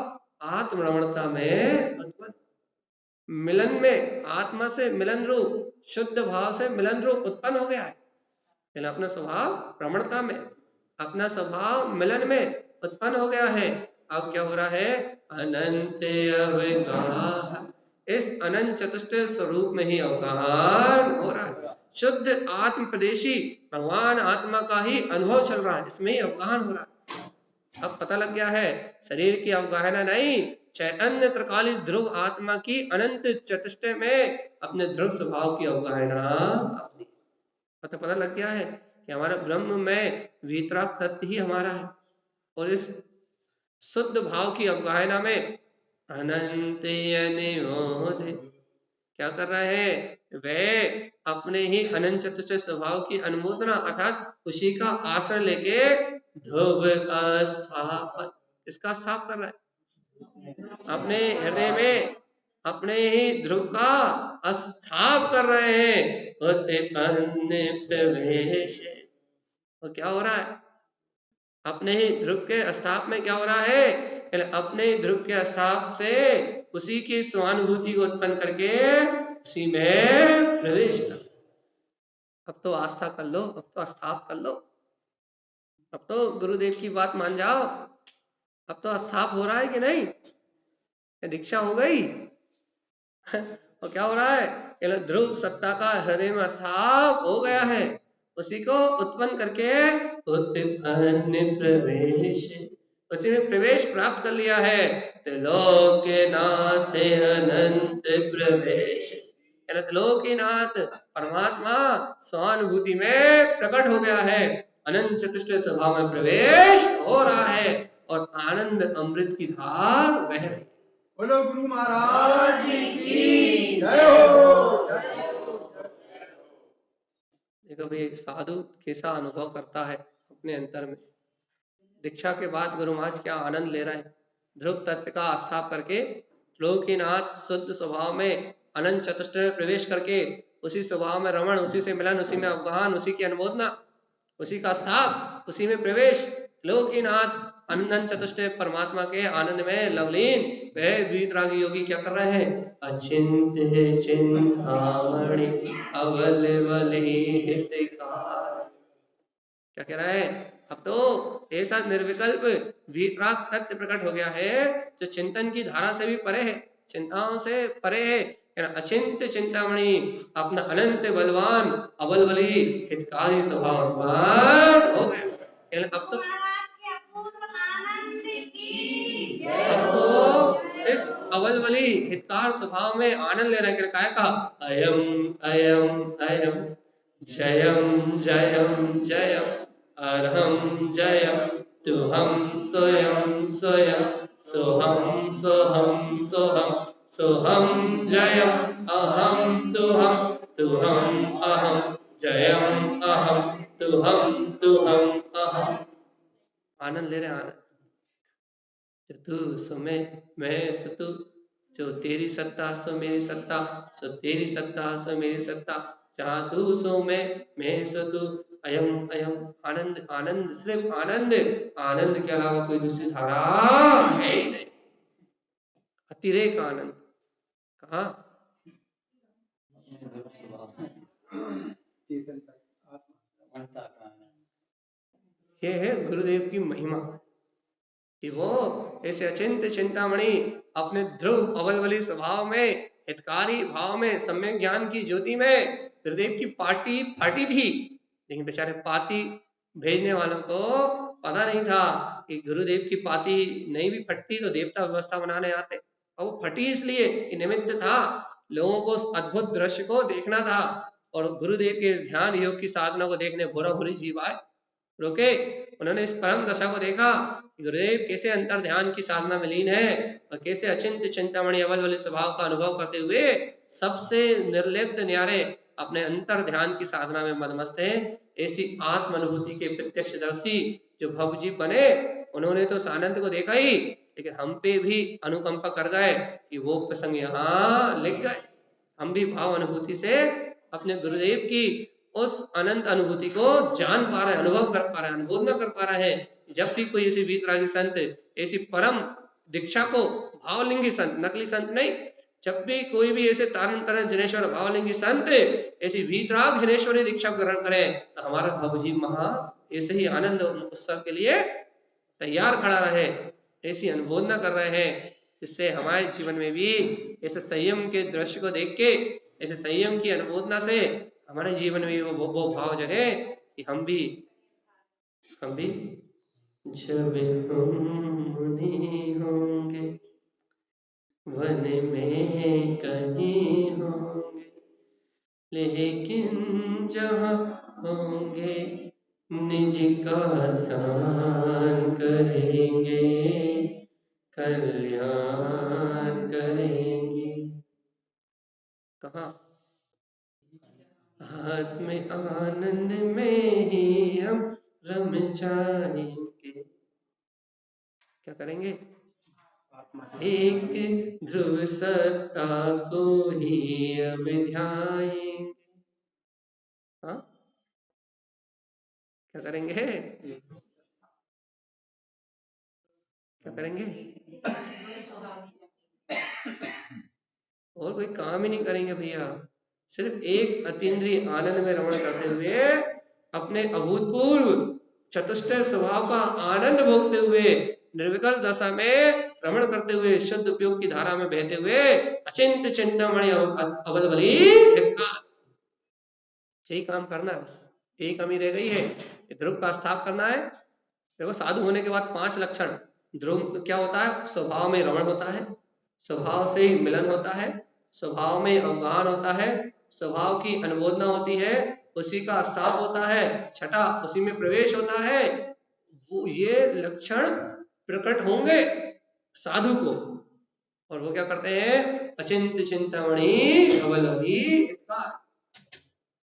आत्म रमणता में उत्पन्न, मिलन में, आत्मा से मिलन रूप, शुद्ध भाव से मिलन रूप उत्पन्न हो गया है। अपना स्वभाव रमणता में, अपना स्वभाव मिलन में उत्पन्न हो गया है। अब क्या हो रहा है? अनंत अवगाह, इस अनंत चतुष्ट स्वरूप में ही अवगाहन हो रहा है। शुद्ध आत्म प्रदेशी भगवान आत्मा का ही अनुभव चल रहा है, इसमें ही अवगाहन हो रहा है। अब पता लग गया है शरीर की अवगाहना नहीं, चैतन्य त्रिकाली ध्रुव आत्मा की अनंत चतुष्ट में अपने ध्रुव स्वभाव की अवगाहना अपनी। पता लग गया है कि हमारा ब्रह्म में वीतराग तत्व ही हमारा है, और इस शुद्ध भाव की अवगाहना में अनंत अनिरोध क्या कर रहे हैं? वह अपने ही अनंत चतुष्ट स्वभाव की अनुमोदना अर्थात उसी का आश्रय लेके ध्रुव का स्थापन, इसका स्थाप कर रहा है अपने हृदय में, अपने ही ध्रुव का स्थाप कर रहे हैं। प्रवेश, तो क्या हो रहा है? अपने ही ध्रुव के स्थाप में क्या हो रहा है? अपने ध्रुव के स्थाप से उसी की स्वानुभूति को उत्पन्न करके उसी में प्रवेश कर। अब तो आस्था कर लो, अब तो स्थाप कर लो, अब तो गुरुदेव की बात मान जाओ। अब तो स्थाप हो रहा है कि नहीं? दीक्षा हो गई और क्या हो रहा है? ध्रुव सत्ता का हृदय में स्थाप हो गया है, उसी को उत्पन्न करके उत्पन्न प्रवेश, उसी में प्रवेश प्राप्त कर लिया है। त्रिलोकनाथ अनंत प्रवेश, त्रिलोकीनाथ परमात्मा स्वानुभूति में प्रकट हो गया है, अनंत चतुष्ट स्वभाव में प्रवेश हो रहा है, और आनंद अमृत की धार बह रही। बोलो गुरु महाराज की जय हो। देखो भाई साधु कैसा अनुभव करता है अपने अंतर में। दीक्षा के बाद गुरु महाराज क्या आनंद ले रहे हैं, ध्रुव तत्व का आस्थाप करके लोकनाथ शुद्ध स्वभाव में अनंत चतुष्ट में प्रवेश करके उसी स्वभाव में रमण, उसी से मिलन, उसी में अवगाहन, उसी की अनुमोदना, उसी का स्थाप, उसी में प्रवेश। लोकनाथ अनंत चतुष्ट परमात्मा के आनंद में लवलीन वह वीतरागी योगी क्या कर रहे हैं? अचिंत चिंतामणि अवल हितकार, क्या कह रहा है? अब तो ऐसा निर्विकल्प वीतराग तत्व प्रकट हो गया है जो चिंतन की धारा से भी परे है, चिंताओं से परे है। अचिंत चिंतामणि, अपना अनंत बलवान अवल बली हितकारी स्वभाव हो गया। अब तो इस अवल बली हितकार स्वभाव में आनंद लेने के लिए कहा अयम अयम अयम जयम जयम जयम अरहम जयम तुहम स्वयं स्वयं सोहम सोहम सोहम सोहम जयम अहम तुहम तुहम अहम जयम अहम तुहम तुहम अहम। आनंद ले रहे आनंद। तू सो मैं सो तू, जो तेरी सत्ता सो मेरी सत्ता, सो तेरी सत्ता सो मेरी सत्ता, जहाँ तू सो मैं सो तू, अयम अयम आनंद आनंद, सिर्फ आनंद, आनंद के अलावा कोई दूसरी धारा है ही नहीं। अतिरेक आनंद कहा? ये है गुरुदेव की महिमा कि वो ऐसे अचिंत चिंतामणि अपने ध्रुव अवलवली स्वभाव में, हितकारी भाव में, सम्यक ज्ञान की ज्योति में गुरुदेव की पार्टी फाटी थी, लेकिन बेचारे पाती भेजने वालों को पता नहीं था कि गुरुदेव की पाती नहीं भी फटती तो देवता व्यवस्था बनाने आते, और वो फटी इसलिए कि निमित्त था, लोगों को उस अद्भुत दृश्य को देखना था, और गुरुदेव के ध्यान योग की साधना को देखने भोरा भोरी जीव आए, रुके, उन्होंने इस परम दशा को देखा, गुरुदेव कैसे अंतर ध्यान की साधना में लीन है और कैसे अचिंत चिंतामणि अवल वाले स्वभाव का अनुभव करते हुए सबसे निर्लिप्त न्यारे अपने अंतर ध्यान की साधना में मदमस्त है। ऐसी आत्म अनुभूति के प्रत्यक्षदर्शी जो भवजी बने, उन्होंने तो उस आनंद को देखा ही, लेकिन हम पे भी अनुकंपा कर गए कि वो प्रसंग यहाँ लिख गए। हम भी भाव अनुभूति से अपने गुरुदेव की उस अनंत अनुभूति को जान पा रहे, अनुभव कर पा रहे, अनुबोधना कर पा रहे हैं। जब भी कोई ऐसी वीतरागी संत ऐसी परम दीक्षा को, भावलिंगी संत, नकली संत नहीं, जब भी कोई भी ऐसे तारण तरन जनेश्वर भावलिंगी संत ऐसी वीतराग जनेश्वरी दीक्षा ग्रहण करे, तो हमारा भवजी महा ऐसे ही आनंद उत्सव के लिए तैयार खड़ा रहे, ऐसी अनुबोधना कर रहे हैं, जिससे हमारे जीवन में भी ऐसे संयम के दृश्य को देख के, ऐसे संयम की अनुबोधना से हमारे जीवन में वो भाव जगे कि हम भी जब हम मुनि होंगे वन में कहीं होंगे, लेकिन जहाँ होंगे निज का ध्यान करेंगे, कल्याण करेंगे। कहाँ? आत्म आनंद में ही हम रम जाएंगे। क्या करेंगे? एक ध्रुव सत्ता को ही अब ध्याएंगे। हाँ, क्या करेंगे? क्या करेंगे? और कोई काम ही नहीं करेंगे भैया, सिर्फ एक अतीन्द्रिय आनंद में रमण करते हुए अपने अभूतपूर्व चतुष्टय स्वभाव का आनंद भोगते हुए निर्विकल दशा में रमण करते हुए शुद्ध उपयोग की धारा में बहते हुए अचिंत चिंतामणि अवलवली, यही काम करना है। बस यही कमी रह गई है, ध्रुव का स्थाप करना है। देखो, साधु होने के बाद 5 लक्षण। ध्रुव क्या होता है? स्वभाव में रमण होता है, स्वभाव से मिलन होता है, स्वभाव में अवगाहन होता है, स्वभाव की अनुबोधना होती है, उसी का स्थाप होता है, छठा उसी में प्रवेश होता है। वो ये लक्षण प्रकट होंगे साधु को, और वो क्या करते हैं? अचिंत चिंतामणि अवलवली,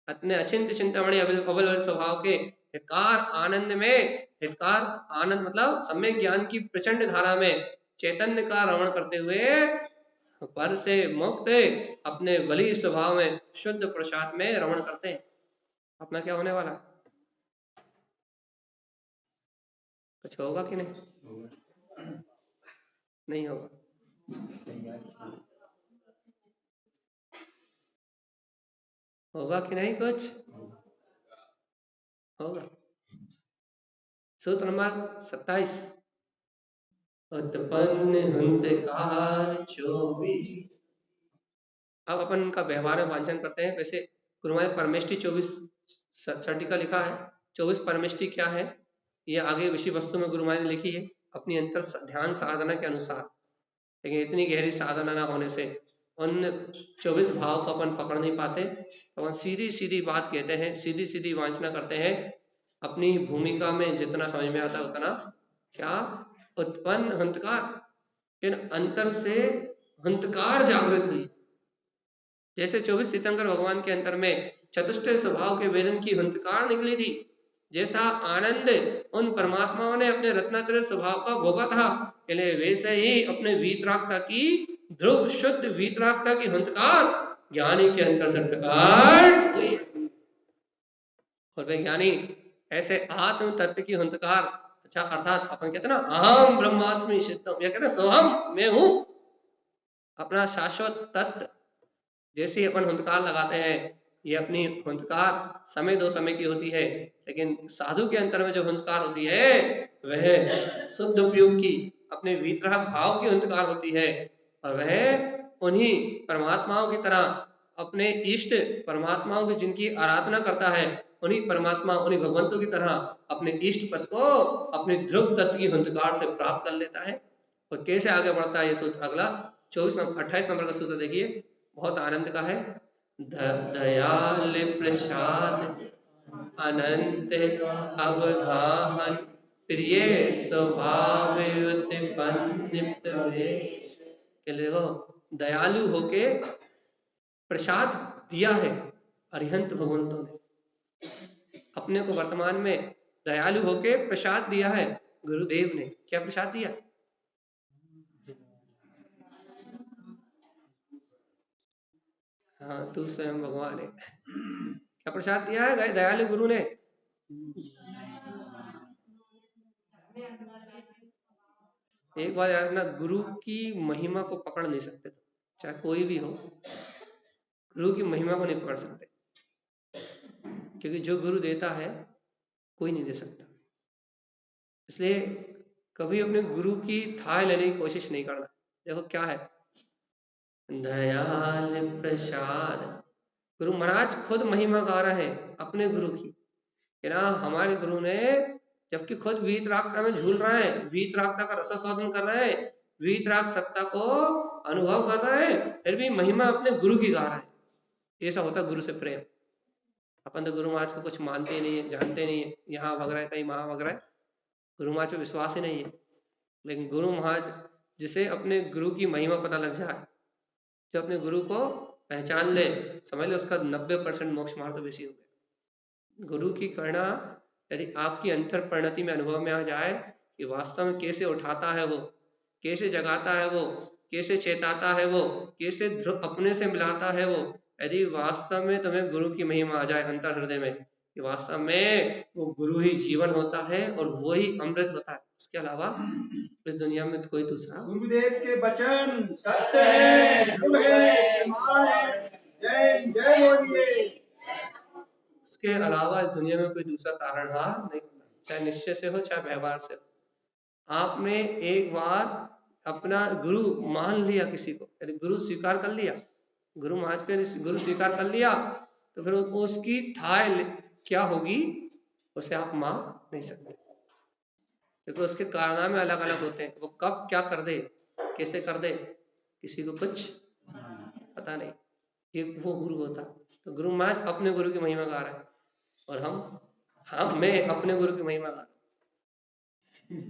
अपने अचिंत चिंतामणि अवलवली स्वभाव के हितकार आनंद में, हितकार आनंद मतलब सम्यक ज्ञान की प्रचंड धारा में चैतन्य का रमण करते हुए पर से मुक्त अपने बलि स्वभाव में शुद्ध प्रसाद में रमण करते हैं। अपना क्या होने वाला? कुछ होगा कि नहीं? नहीं होगा। होगा कि नहीं? कुछ होगा। सूत्र नंबर 27, उत्पन्न हंतकार 24। अब अपन उनका व्यवहार में वांछन करते हैं। वैसे गुरु महाराज परमेष्टि 24 30 का लिखा है। 24 परमेष्टि क्या है ये आगे विषय वस्तु में गुरु महाराज ने लिखी है अपनी अंतर ध्यान साधना के अनुसार, लेकिन इतनी गहरी साधना ना होने से उन 24 भाव को अपन पकड़ नहीं पाते, तो अपन सीधी सीधी बात कहते हैं, सीधी सीधी वांछना करते हैं। अपनी भूमिका में जितना समझ में आता है उतना, क्या उत्पन्न हंतकार, इन अंतर से हंतकार जागृत हुई। जैसे 24 तीर्थंकर भगवान के अंतर में चतुष्टय स्वभाव के वेदन की हंतकार निकली थी, जैसा आनंद उन परमात्माओं ने अपने रत्नात्रय स्वभाव का भोगा था, वैसे ही अपने वीतरागता की ध्रुव शुद्ध वीतरागता की हंतकार ज्ञानी के अंतर से प्रकार हुई। और वे ज्ञानी ऐसे आत्म तत्व की हंतकार, अच्छा अर्थात अपन कहते ना अहम ब्रह्मास्मि सिद्धम, या कहते सोहम मैं हूं, अपना शाश्वत तत्व जैसे अपन हंतकार लगाते हैं ये अपनी हुंकार समय दो समय की होती है, लेकिन साधु के अंतर में जो हुंकार होती है वह शुद्ध उपयोग की अपने वितरह भाव की हुंकार होती है, और वह उन्हीं परमात्माओं की तरह अपने इष्ट परमात्माओं की जिनकी आराधना करता है, उन्हीं परमात्मा उन्हीं भगवंतों की तरह अपने इष्ट पद को अपने ध्रुव तत्व की हुंकार से प्राप्त कर लेता है। और कैसे आगे बढ़ता है ये सूत्र, अगला 28 नंबर का सूत्र देखिए, बहुत आनंद का है। दयाल प्रसाद अनंत अवगाहन प्रिय स्वभाव देखो, दयालु होके प्रसाद दिया है अरिहंत भगवंतों ने अपने को, वर्तमान में दयालु होके प्रसाद दिया है गुरुदेव ने। क्या प्रसाद दिया? हाँ, तू स्वयं भगवान है। क्या प्रसाद दिया है दयालु गुरु ने? एक बात याद रखना, गुरु की महिमा को पकड़ नहीं सकते, चाहे कोई भी हो, गुरु की महिमा को नहीं पकड़ सकते, क्योंकि जो गुरु देता है कोई नहीं दे सकता। इसलिए कभी अपने गुरु की थाह लेने की कोशिश नहीं करना। देखो क्या है, दयाल प्रसाद, गुरु महाराज खुद महिमा गा रहे हैं अपने गुरु की, कि ना हमारे गुरु ने, जबकि खुद वीतरागता में झूल रहे हैं, वीतरागता का रसास्वादन कर रहे हैं, वीतराग सत्ता को अनुभव कर रहे हैं, फिर भी महिमा अपने गुरु की गा रहे हैं। ऐसा होता गुरु से प्रेम। अपन तो गुरु महाराज को कुछ मानते नहीं है, जानते नहीं है, यहाँ भग रहा है कहीं वहां भग रहा है, गुरु महाराज पे विश्वास ही नहीं है। लेकिन गुरु महाराज जिसे अपने गुरु की महिमा पता लग जाए, जो अपने गुरु को पहचान ले, समझ ले उसका 90% मोक्ष मार्ग तो वैसी हो गया। गुरु की करना यदि आपकी अंतर परिणति में अनुभव में आ जाए कि वास्तव में कैसे उठाता है वो, कैसे जगाता है वो, कैसे चेताता है वो, कैसे ध्रुव अपने से मिलाता है वो, यदि वास्तव में तुम्हें गुरु की महिमा आ जाए अंतर हृदय में कि वास्तव में वो गुरु ही जीवन होता है और वो ही अमृत होता है, उसके अलावा इस दुनिया में कोई दूसरा। गुरुदेव के वचन सत्य है, ध्रुव है, प्रमाण है। जय जय बोलिए। उसके अलावा इस दुनिया में कोई दूसरा तारणहार नहीं होता, चाहे निश्चय से हो चाहे व्यवहार से हो। आपने एक बार अपना गुरु मान लिया किसी को, यदि गुरु स्वीकार कर लिया, गुरु महाराज के गुरु स्वीकार कर लिया, तो फिर उसकी थाह क्या होगी उसे आप मान नहीं सकते, क्योंकि उसके कारनामे अलग अलग होते हैं। वो कब क्या कर दे, कैसे कर दे, किसी को कुछ पता नहीं, ये वो गुरु होता। तो गुरु महाराज अपने गुरु की महिमा गा रहे हैं, और मैं अपने गुरु की महिमा गा रहा हूं।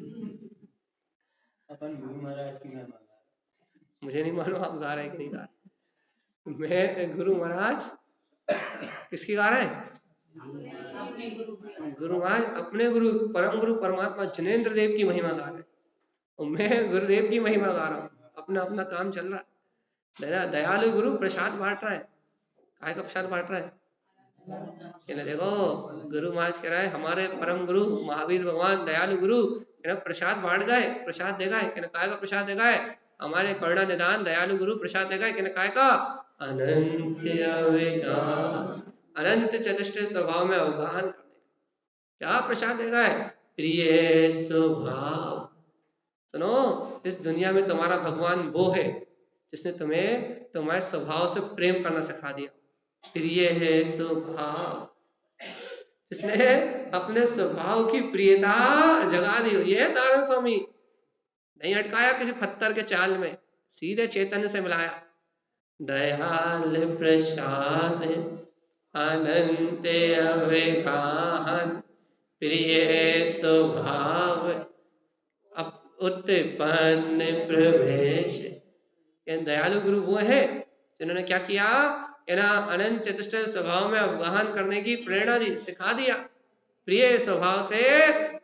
अपन गुरु महाराज की महिमा, मुझे नहीं मालूम आप गा रहे हैं कि नहीं गा रहे। मैं गुरु महाराज किसकी गा रहे हैं? गुरु महाराज अपने गुरु परम गुरु परमात्मा जिनेंद्र देव की महिमा गा रहे हैं, और मैं गुरुदेव की महिमा गा रहा हूँ। अपना अपना काम चल रहा है। दयालु गुरु प्रसाद बांट रहा है, काय का प्रसाद बांट रहा है? देखो, गुरु महाराज कह रहा है हमारे परम गुरु महावीर भगवान दयालु गुरु प्रसाद बांट गए, प्रसाद देगा है, काय का प्रसाद देगा है? हमारे करुणा निदान दयालु गुरु प्रसाद देगा है, काय का? अनंत अनंत चतुष्ट स्वभाव में अवगाहन। क्या प्रसाद देगा है? प्रिय स्वभाव। सुनो, इस दुनिया में तुम्हारा भगवान वो है जिसने तुम्हें तुम्हारे स्वभाव से प्रेम करना सिखा दिया। प्रिय है स्वभाव, जिसने अपने स्वभाव की प्रियता जगा दी। ये है नारायण स्वामी, नहीं अटकाया किसी पत्थर के चाल में, सीधे चैतन्य से मिलाया। दयाल प्रसाद अनंत अविगाहन प्रिय स्वभाव उत्पन्न प्रवेश। दयालु गुरु वो है जिन्होंने क्या किया, अनंत चतुष्ट स्वभाव में अवगाहन करने की प्रेरणा दी, सिखा दिया, प्रिय स्वभाव से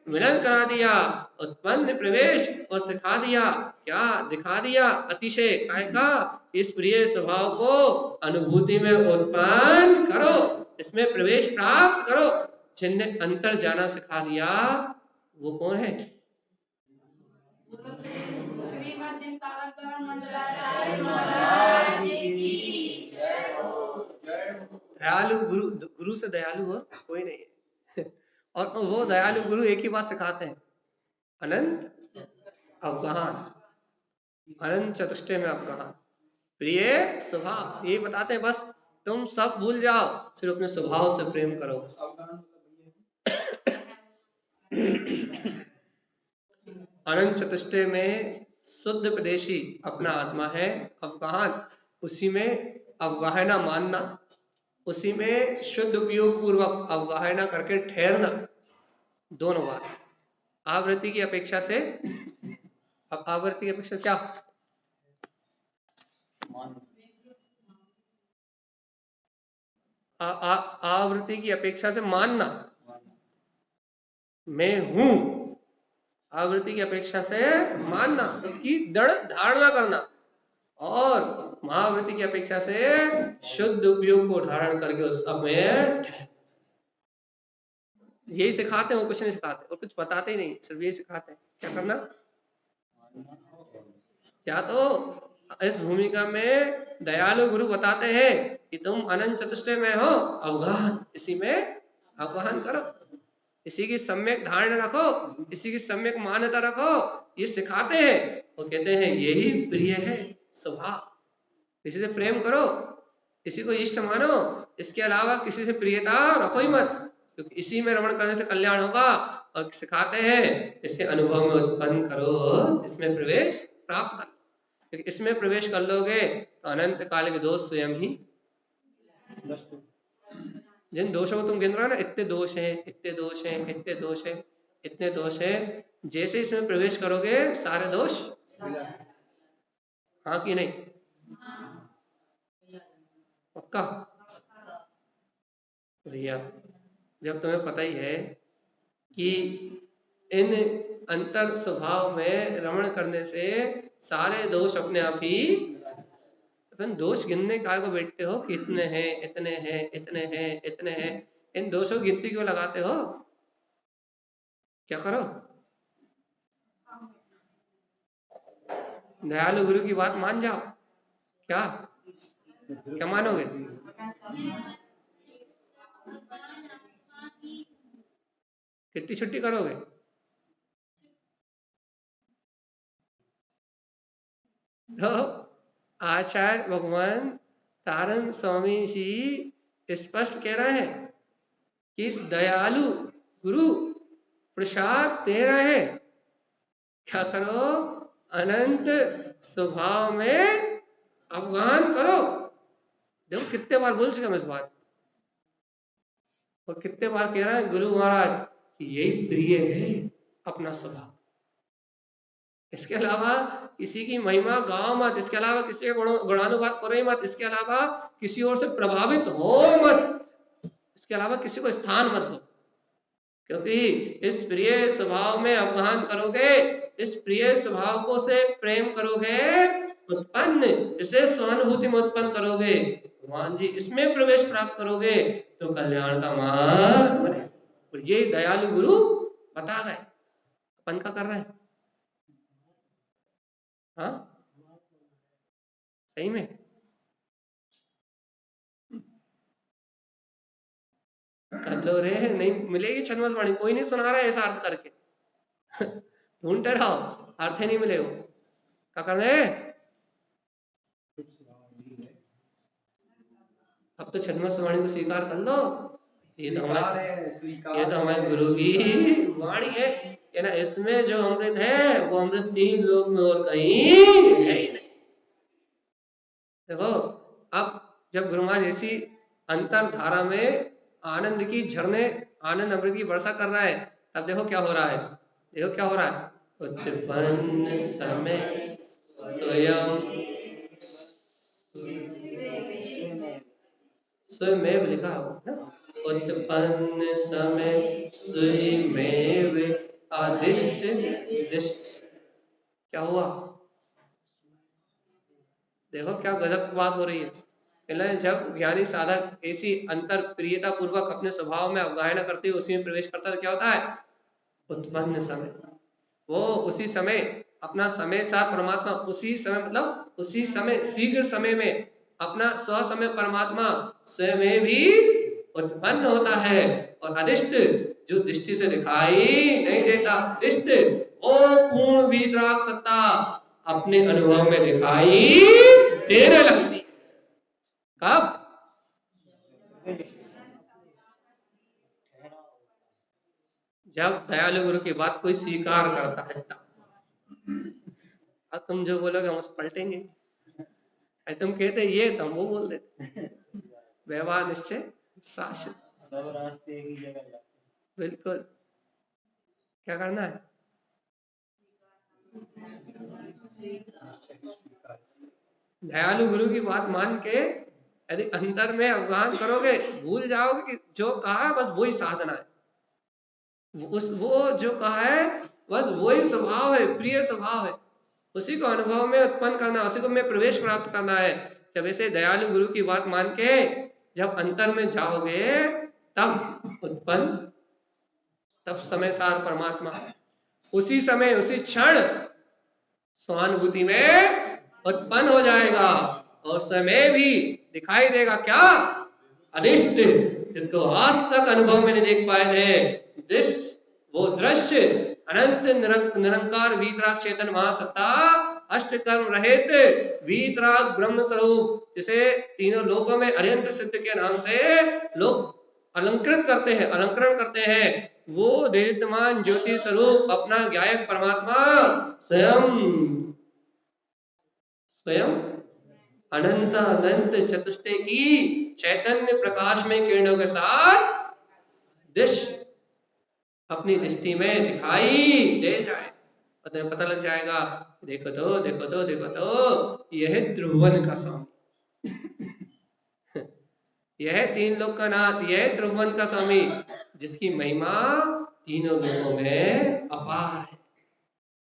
मिलन करा दिया, उत्पन्न प्रवेश और सिखा दिया, क्या दिखा दिया, अतिशय काय का, इस प्रिय स्वभाव को अनुभूति में उत्पन्न करो, इसमें प्रवेश प्राप्त करो। जिनने अंतर जाना सिखा दिया वो कौन है? दयालु गुरु, गुरु से दयालु हो कोई नहीं है। और वो दयालु गुरु एक ही बात सिखाते हैं, अनंत अवगाहन, अनंत चतुष्टय में अवगाहन, प्रिय स्वभाव, ये बताते हैं बस तुम सब भूल जाओ, सिर्फ अपने स्वभाव से प्रेम करो। अनंत चतुष्टय में शुद्ध प्रदेशी अपना आत्मा है, अवगाहन उसी में अवगाहना मानना, उसी में शुद्ध उपयोग पूर्वक अवगाहना करके ठहरना, दोनों बार। आवृत्ति की अपेक्षा से, अब आवृत्ति की अपेक्षा क्या, आवृत्ति की अपेक्षा से मानना, मैं हूं, आवृत्ति की अपेक्षा से मानना, उसकी दृढ़ धारणा करना, और महावृत्ति की अपेक्षा से शुद्ध उपयोग को धारण करके उस में, यही सिखाते हैं, वो कुछ नहीं सिखाते और कुछ बताते ही नहीं, सिर्फ यही सिखाते हैं क्या करना। क्या तो इस भूमिका में दयालु गुरु बताते हैं कि तुम अनंत चतुष्टय में हो, अवगाहन, इसी में अवगाहन करो, इसी की सम्यक धारणा रखो, इसी की सम्यक मान्यता रखो, ये सिखाते हैं और कहते हैं यही प्रिय है स्वभाव, किसी से प्रेम करो, किसी को इष्ट मानो, इसके अलावा किसी से प्रियता रखो ही मत, क्योंकि इसी में रमण करने से कल्याण होगा। और सिखाते हैं इसे अनुभव में उत्पन्न करो, इसमें प्रवेश प्राप्त करो, क्योंकि इसमें प्रवेश कर लोगे तो अनंत काल के दोष स्वयं ही, जिन दोषों को तुम गिन रहे हो ना, इतने दोष हैं, इतने दोष हैं, इतने दोष हैं, इतने दोष हैं, जैसे इसमें प्रवेश करोगे सारे दोष, हाँ कि नहीं, पक्का भैया। जब तुम्हें पता ही है कि इन अंतर स्वभाव में रमण करने से सारे दोष अपने आप ही, अपन दोष गिनने का को बैठते हो कि इतने हैं, इतने हैं, इतने हैं, इतने हैं, इन दोषों की गिनती क्यों लगाते हो, क्या करो, दयालु गुरु की बात मान जाओ, क्या क्या मानोगे, कितनी छुट्टी करोगे, तो आचार्य भगवान तारण स्वामी जी स्पष्ट कह रहे हैं कि दयालु गुरु प्रसाद दे रहे हैं, क्या करो, अनंत स्वभाव में अवगाहन करो। देखो कितने बार बोल चुके हम इस बात, और कितने बार कह रहे हैं गुरु महाराज कि यही प्रिय है अपना स्वभाव, इसके अलावा किसी की महिमा गाओ मत, इसके अलावा किसी के गुणानुवाद करो ही मत, इसके अलावा किसी और से प्रभावित हो मत, इसके अलावा किसी को स्थान मत दो, क्योंकि इस प्रिय स्वभाव में अवगाहन करोगे, इस प्रिय स्वभाव को से प्रेम करोगे, उत्पन्न इसे स्वानुभूति में उत्पन्न करोगे, भगवान जी इसमें प्रवेश प्राप्त करोगे तो कल्याण का मार्ग बने। और ये दयालु गुरु बता गए, अपन का कर रहे हैं, हाँ सही में कर लो रे, नहीं मिलेगी छद्मस वाणी, कोई नहीं सुना रहा है ऐसा अर्थ करके, ढूंढते रहो, अर्थ ही नहीं मिले, क्या कर रहे हैं, अब तो छद्मस वाणी को स्वीकार कर लो, ये तो हमारे गुरु की वाणी है ना, इसमें जो अमृत है वो अमृत 3 लोक में और कहीं है ही नहीं। देखो अब जब गुरु महाराज ऐसी अंतर धारा में आनंद की झरने, आनंद अमृत की वर्षा कर रहा है, तब देखो क्या हो रहा है, देखो क्या हो रहा है, उत्पन्न समय स्वयं, स्वयमेव लिखा हो, उत्पन्न समय स्वयमेव आदिश्य, क्या हुआ, देखो क्या गजब बात हो रही है। जब ज्ञानी साधक ऐसी अंतर प्रियता पूर्वक अपने स्वभाव में अवगाहना करते हुए उसी में प्रवेश करता है तो क्या होता है, उत्पन्न समय, वो उसी समय अपना समय साथ परमात्मा, उसी समय मतलब उसी समय शीघ्र समय में अपना स्व समय परमात्मा स्वयं भी उत्पन्न होता है और अनिष्ट जो दृष्टि से दिखाई नहीं देता दृष्ट वो पूर्ण वीतराग सत्ता अपने अनुभव में दिखाई देने लगती है। कब? जब दयालु गुरु की बात कोई स्वीकार करता है तब। अब तुम जो बोलोगे हम उस पलटेंगे, तुम कहते ये तो हम वो बोल देते। व्यवहार निश्चय शासन, सब रास्ते एक ही जगह जाते हैं। बिल्कुल। क्या करना है? दयालु गुरु की बात मान के यदि अंतर में अवगाहन करोगे, भूल जाओगे कि जो कहा है बस वही साधना है, वो जो कहा है बस वही स्वभाव है, प्रिय स्वभाव है, उसी को अनुभव में उत्पन्न करना, उसी को में प्रवेश प्राप्त करना है। जब ऐसे दयालु गुरु की बात मान के जब अंतर में जाओगे तब उत्पन्न, तब समय सार परमात्मा उसी समय उसी क्षण स्वानुभूति में उत्पन्न हो जाएगा और समय भी दिखाई देगा। क्या? अनिष्ट, जिसको आज तक अनुभव में नहीं देख पाए थे, वो दृश्य अनंत निरंकार वीतराग चेतन महासत्ता अष्टकर्म रहित वीतराग ब्रह्म स्वरूप, जिसे तीनों लोकों में अरिहंत सिद्ध के नाम से लोग अलंकृत करते हैं, अलंकरण करते हैं, वो देदीप्यमान ज्योति स्वरूप अपना ज्ञायक परमात्मा स्वयं अनंत अनंत चतुष्टय की चैतन्य प्रकाश में किरणों के साथ अपनी दृष्टि में दिखाई दे जाए, पता लग जाएगा। देखो तो यह त्रिभुवन का स्वामी यह तीन लोक का नाथ, यह त्रिभुवन का स्वामी, जिसकी महिमा तीनों लोकों में अपार है,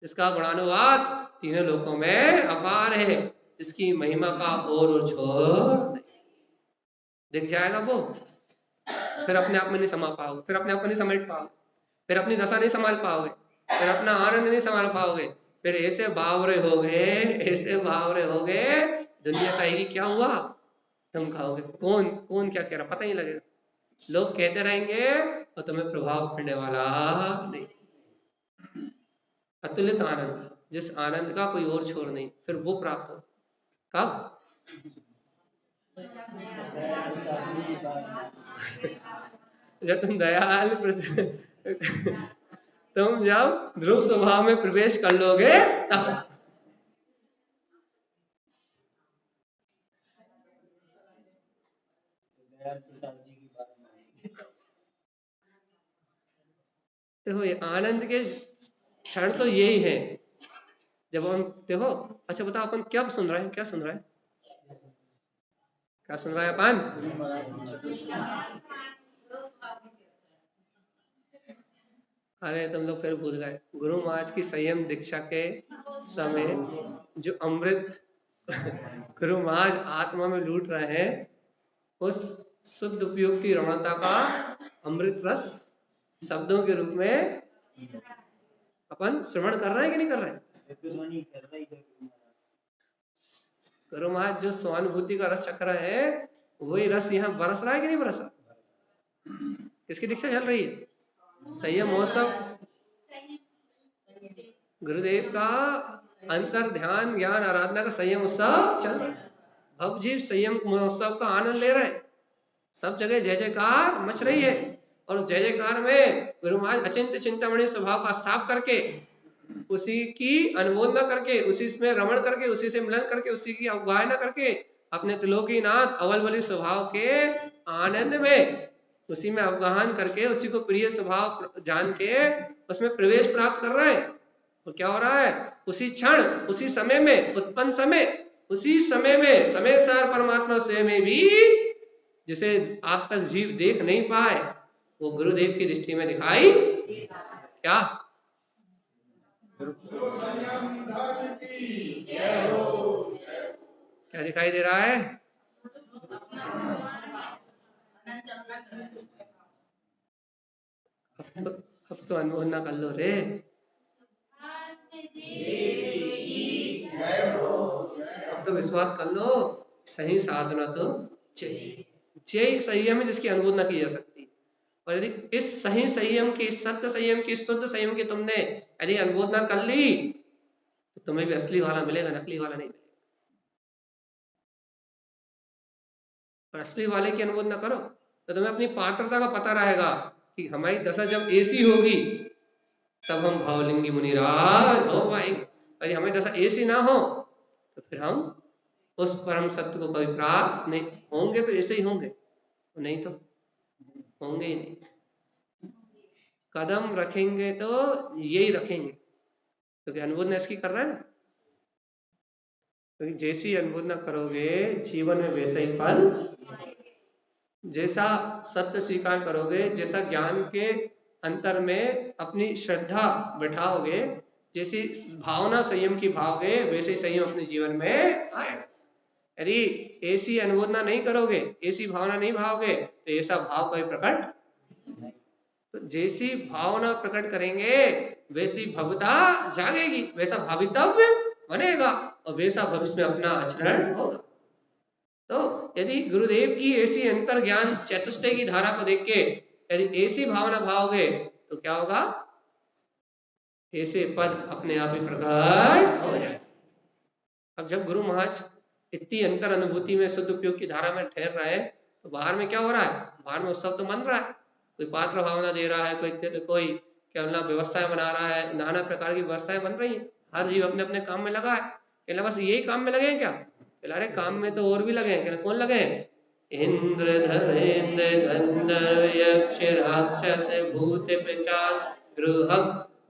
जिसका गुणानुवाद तीनों लोकों में अपार है, जिसकी महिमा का और छोर दिख जाएगा वो, फिर अपने आप में नहीं समा पाओगे, फिर अपने आप को नहीं समेट पाओगे, फिर अपनी दशा नहीं संभाल पाओगे, फिर अपना आनंद नहीं संभाल पाओगे, फिर ऐसे बावरे हो गए दुनिया कहेगी क्या हुआ, तुम कहोगे कौन क्या कह रहा, पता ही लगेगा, लोग कहते रहेंगे और तुम्हें प्रभाव पड़ने वाला नहीं। अतुलित आनंद, जिस आनंद का कोई और छोर नहीं, फिर वो प्राप्त हो। कब? जब तुम दयाल तुम जब ध्रुव स्वभाव में प्रवेश कर लोगे तब। देखो ये आनंद के क्षण तो यही है जब हम देखो। अच्छा बताओ अपन क्या सुन रहे हैं, क्या सुन रहे हैं, क्या सुन रहे हैं अपन? अरे तुम लोग फिर भूल गए, गुरु महाराज की संयम दीक्षा के समय जो अमृत गुरु महाराज आत्मा में लूट रहे हैं, उस शुद्ध उपयोग की रमणता का अमृत रस शब्दों के रूप में अपन श्रवण कर रहे हैं कि नहीं कर रहे हैं? गुरु महाराज जो स्वानुभूति का रस चक्र है, वही रस यहाँ बरस रहा है कि नहीं बरस रहा? किसकी दीक्षा चल रही है? संयम महोत्सव, गुरुदेव का अंतर ध्यान ज्ञान आराधना का संयम उत्सव चल रहा है। भवजीव संयम महोत्सव का आनंद ले रहे हैं, सब जगह जय जयकार मच रही है, और जय जयकार में गुरु महाराज अचिंत्य चिंतामणि स्वभाव का स्थाप करके, उसी की अनुमोदना करके, उसी में रमण करके, उसी से मिलन करके, उसी की अवगाहना करके, अपने त्रिलोकीनाथ अवलबली स्वभाव के आनंद में उसी में अवगाहन करके, उसी को प्रिय स्वभाव जान के उसमें प्रवेश प्राप्त कर रहे हैं। तो क्या हो रहा है? उसी क्षण, उसी समय में, उत्पन्न समय, उसी समय में समय सार परमात्मा स्वयं में भी, जिसे आज तक जीव देख नहीं पाए, वो गुरुदेव की दृष्टि में दिखाई क्या? क्या दिखाई दे रहा है? अब तो अनुभव कर लो रे, अब तो विश्वास कर लो, सही साधना तो चाहिए। यही संयम है जिसकी अनुमोदना की जा सकती है। और यदि इस सही संयम की, इस सत्य संयम की, शुद्ध संयम की तुमने यदि अनुमोदना कर ली तो तुम्हें भी असली वाला मिलेगा, नकली वाला नहीं मिलेगा। और असली वाले की अनुमोदना करो तो तुम्हें अपनी पात्रता का पता रहेगा कि हमारी दशा जब ऐसी होगी तब हम भावलिंगी मुनिराज हो पाएंगे। यदि हमारी दशा ऐसी ना हो तो फिर हम उस परम सत्य को कभी प्राप्त नहीं होंगे। तो ऐसे ही होंगे, नहीं तो होंगे ही नहीं। कदम रखेंगे तो यही रखेंगे, क्योंकि अनुमोदना इसकी कर रहा है ना। क्योंकि जैसी अनुमोदना करोगे जीवन में वैसा ही फल, जैसा सत्य स्वीकार करोगे, जैसा ज्ञान के अंतर में अपनी श्रद्धा बैठाओगे, जैसी भावना संयम की भाओगे, वैसे ही संयम अपने जीवन में आएगा। यदि ऐसी अनुमोदना नहीं करोगे, ऐसी भावना नहीं भाओगे तो ऐसा भाव कभी प्रकट, तो जैसी भावना प्रकट करेंगे वैसी भवता जागेगी, वैसा भावितव्य बनेगा और वैसा भविष्य में अपना आचरण होगा। तो यदि गुरुदेव की ऐसी अंतर ज्ञान चतुष्टय की धारा को देख के यदि ऐसी भावना भाओगे तो क्या होगा, ऐसे पद अपने आप ही प्रकट हो जाए। अब जब गुरु महाराज इतनी अंतर अनुभूति में शुद्ध उपयोग की धारा में ठहर रहे हैं तो बाहर में क्या हो रहा है, बाहर में उत्सव तो मन रहा है, कोई पात्र भावना दे रहा है, कोई क्या व्यवस्थाएं बना रहा है, नाना प्रकार की व्यवस्थाएं बन रही हैं, हर जीव अपने अपने काम में लगा है। बस यही काम में लगे हैं क्या, अरे काम में तो और भी लगे हैं। कौन लगे हैं, इंद्र धरेंद्र गंधर्व यक्ष राक्षस भूत पिशाच गृह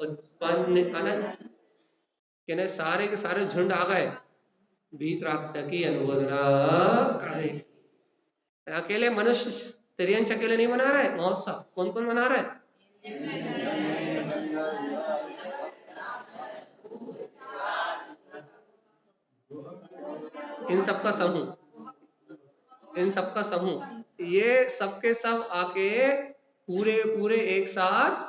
उत्पन्न अनंत, कहने सारे के सारे झुंड आ गए वीतराग की अनुमोदना करे। अकेले मनुष्य तिर्यंश अकेले नहीं मना रहे महोत्सव, कौन कौन मना रहे, इन सबका समूह, इन सबका समूह, ये सबके सब आके पूरे पूरे एक साथ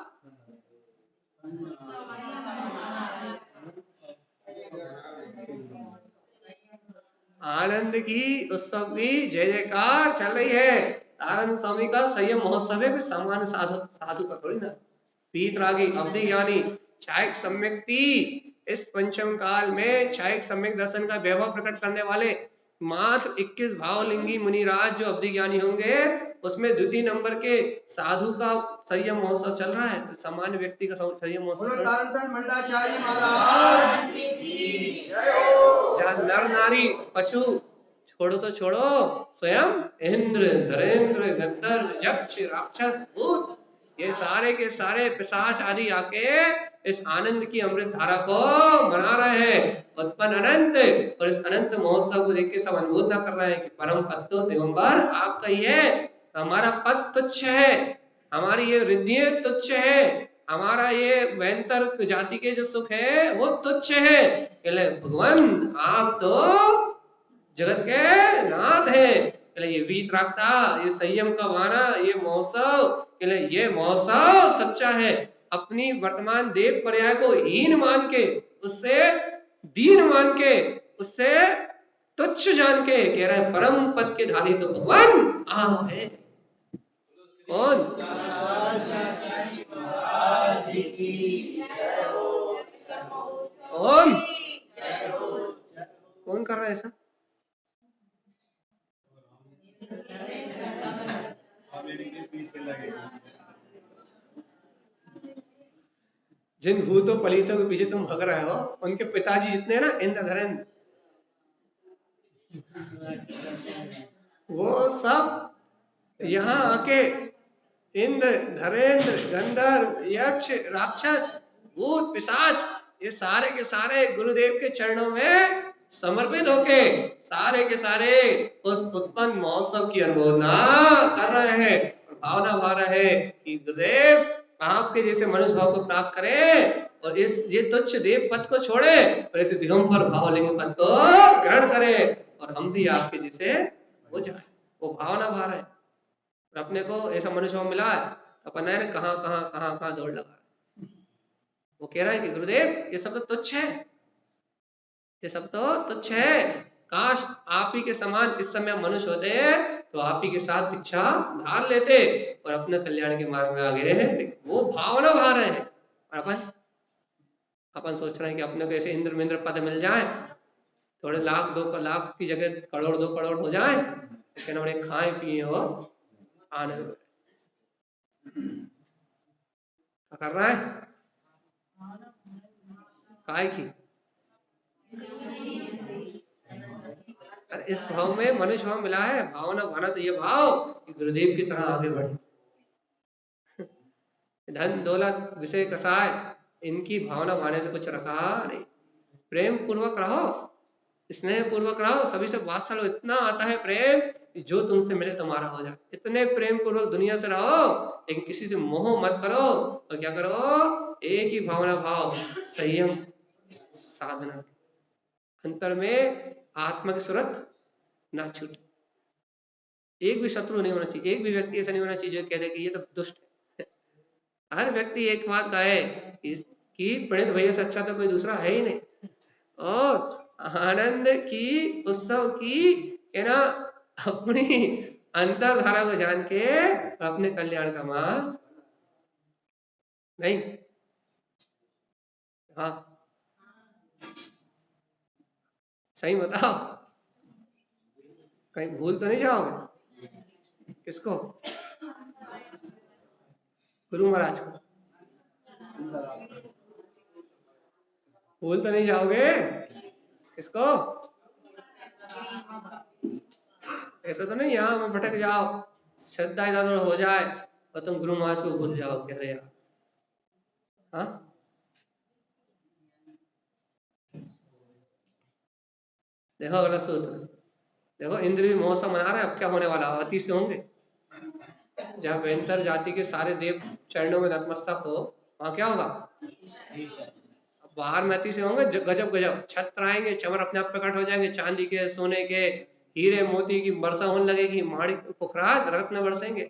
आनंद की उत्सव की जय जयकार चल रही है। तारण स्वामी का संयम महोत्सव है, सामान्य साधु का थोड़ी ना। वीतरागी अवधि ज्ञानी क्षायिक सम्यक्ति इस पंचम काल में क्षायिक सम्यक दर्शन का वैभव प्रकट करने वाले मात्र 21 भावलिंगी मुनिराज जो अवधि ज्ञानी होंगे, उसमें द्वितीय नंबर के साधु का संयम महोत्सव चल रहा है, सामान्य व्यक्ति का संयम महोत्सव। जहाँ नर नारी पशु छोड़ो तो छोड़ो, स्वयं इंद्र धरेंद्र गंधर्व यक्ष राक्षस भूत ये सारे के सारे पिशाच आदि आके इस आनंद की अमृत धारा को मना रहे हैं, उत्पन्न अनंत। और इस अनंत महोत्सव को देख के सब अनुमोदना कर रहे हैं कि परम पद तो दिगंबर आपका ही है, हमारा पद तुच्छ है, हमारी ये रिद्धियां तुच्छ है, हमारा ये वैंतर जाति के जो सुख है वो तुच्छ है। भगवान आप तो जगत के नाथ है। ये वीतरागता, ये संयम का वाना, ये महोत्सव, ये महोत्सव सच्चा है। अपनी वर्तमान देव पर्याय को हीन मान के, उससे दीन मान के, उससे तुच्छ जान के कह रहे हैं परम पद के धारी तो भगवान आप है। कौन, कौन कौन कर रहा है ऐसा, जिन भूतों पलितों के पीछे तुम भग रहे हो उनके पिताजी जितने हैं ना इंद्र धरेंद्र, वो सब यहाँ आके इंद्र धरेंद्र गंधर्व यक्ष राक्षस भूत पिशाच ये सारे के सारे गुरुदेव के चरणों में समर्पित होके सारे के सारे उस उत्पन्न महोत्सव की अनुमोदना कर रहे हैं और भावना भा रहे हैं कि गुरुदेव आपके जैसे मनुष्य भाव को प्राप्त करें और इस ये तुच्छ देव पद को छोड़े और ऐसे दिगंबर भावलिंग पद को ग्रहण करें और हम भी आपके जैसे हो जाए। वो भावना भा रहे हैं और अपने को ऐसा मनुष्य भाव मिला है, अपन कहाँ दौड़ लगा। वो कह रहा है कि गुरुदेव ये सब तो तुच्छ है, ये सब तो तुच्छ है, काश आप ही के समान इस समय मनुष्य होते तो आप ही के साथ दीक्षा धार लेते और अपने कल्याण के मार्ग में आगे रहते। वो भावना भा रहे हैं। और अपन सोच रहे हैं कि अपने को ऐसे इंद्र मिंद्र पद मिल जाए, थोड़े लाख 2 लाख की जगह करोड़ 2 करोड़ हो जाए, लेकिन उन्हें खाए पिए हो आनंद कर रहा है काय की। इस भाव में मनुष्य भाव मिला है, भावना भाना तो ये भाव कि गुरुदेव की तरह आगे बढ़े। धन दौलत विषय कसाय इनकी भावना भाने से कुछ रखा नहीं। प्रेम पूर्वक रहो, स्नेह पूर्वक रहो, सभी से वात्सल्य इतना आता है प्रेम कि जो तुमसे मिले तुम्हारा हो जाए। इतने प्रेम पूर्वक दुनिया से रहो, लेकिन किसी से मोह मत करो। और क्या करो, एक ही भावना भाव, संयम साधना, अंतर में आत्मा की सूरत ना छूटे। एक भी शत्रु नहीं होना चाहिए, एक भी व्यक्ति ऐसा नहीं होना चाहिए जो कह दे कि ये तो दुष्ट है। हर व्यक्ति एक बात कहे कि प्रणीत भैया से अच्छा तो कोई दूसरा है ही नहीं। और आनंद की, उत्सव की, है ना, अपनी अंतरधारा को जान के अपने कल्याण का मार्ग नहीं। हाँ सही बताओ, कहीं भूल तो नहीं जाओगे? किसको? गुरु महाराज को भूल तो नहीं जाओगे? किसको? ऐसा तो नहीं यहाँ में भटक जाओ, श्रद्धा इधर हो जाए और तुम गुरु महाराज को भूल जाओ। कह रहे यार, हाँ देखो अगला सूत्र, देखो इंद्र भी महोत्सव मना रहे हैं। अब क्या होने वाला, अति से होंगे। जहाँ वेंतर जाति के सारे देव चरणों में नतमस्तक हो, वहां क्या होगा? बाहर में अति से होंगे, गजब गजब छत्र आएंगे, चमर अपने आप प्रकट हो जाएंगे, चांदी के, सोने के, हीरे मोती की वर्षा होने लगेगी, माणिक पुखराज रत्न बरसेंगे।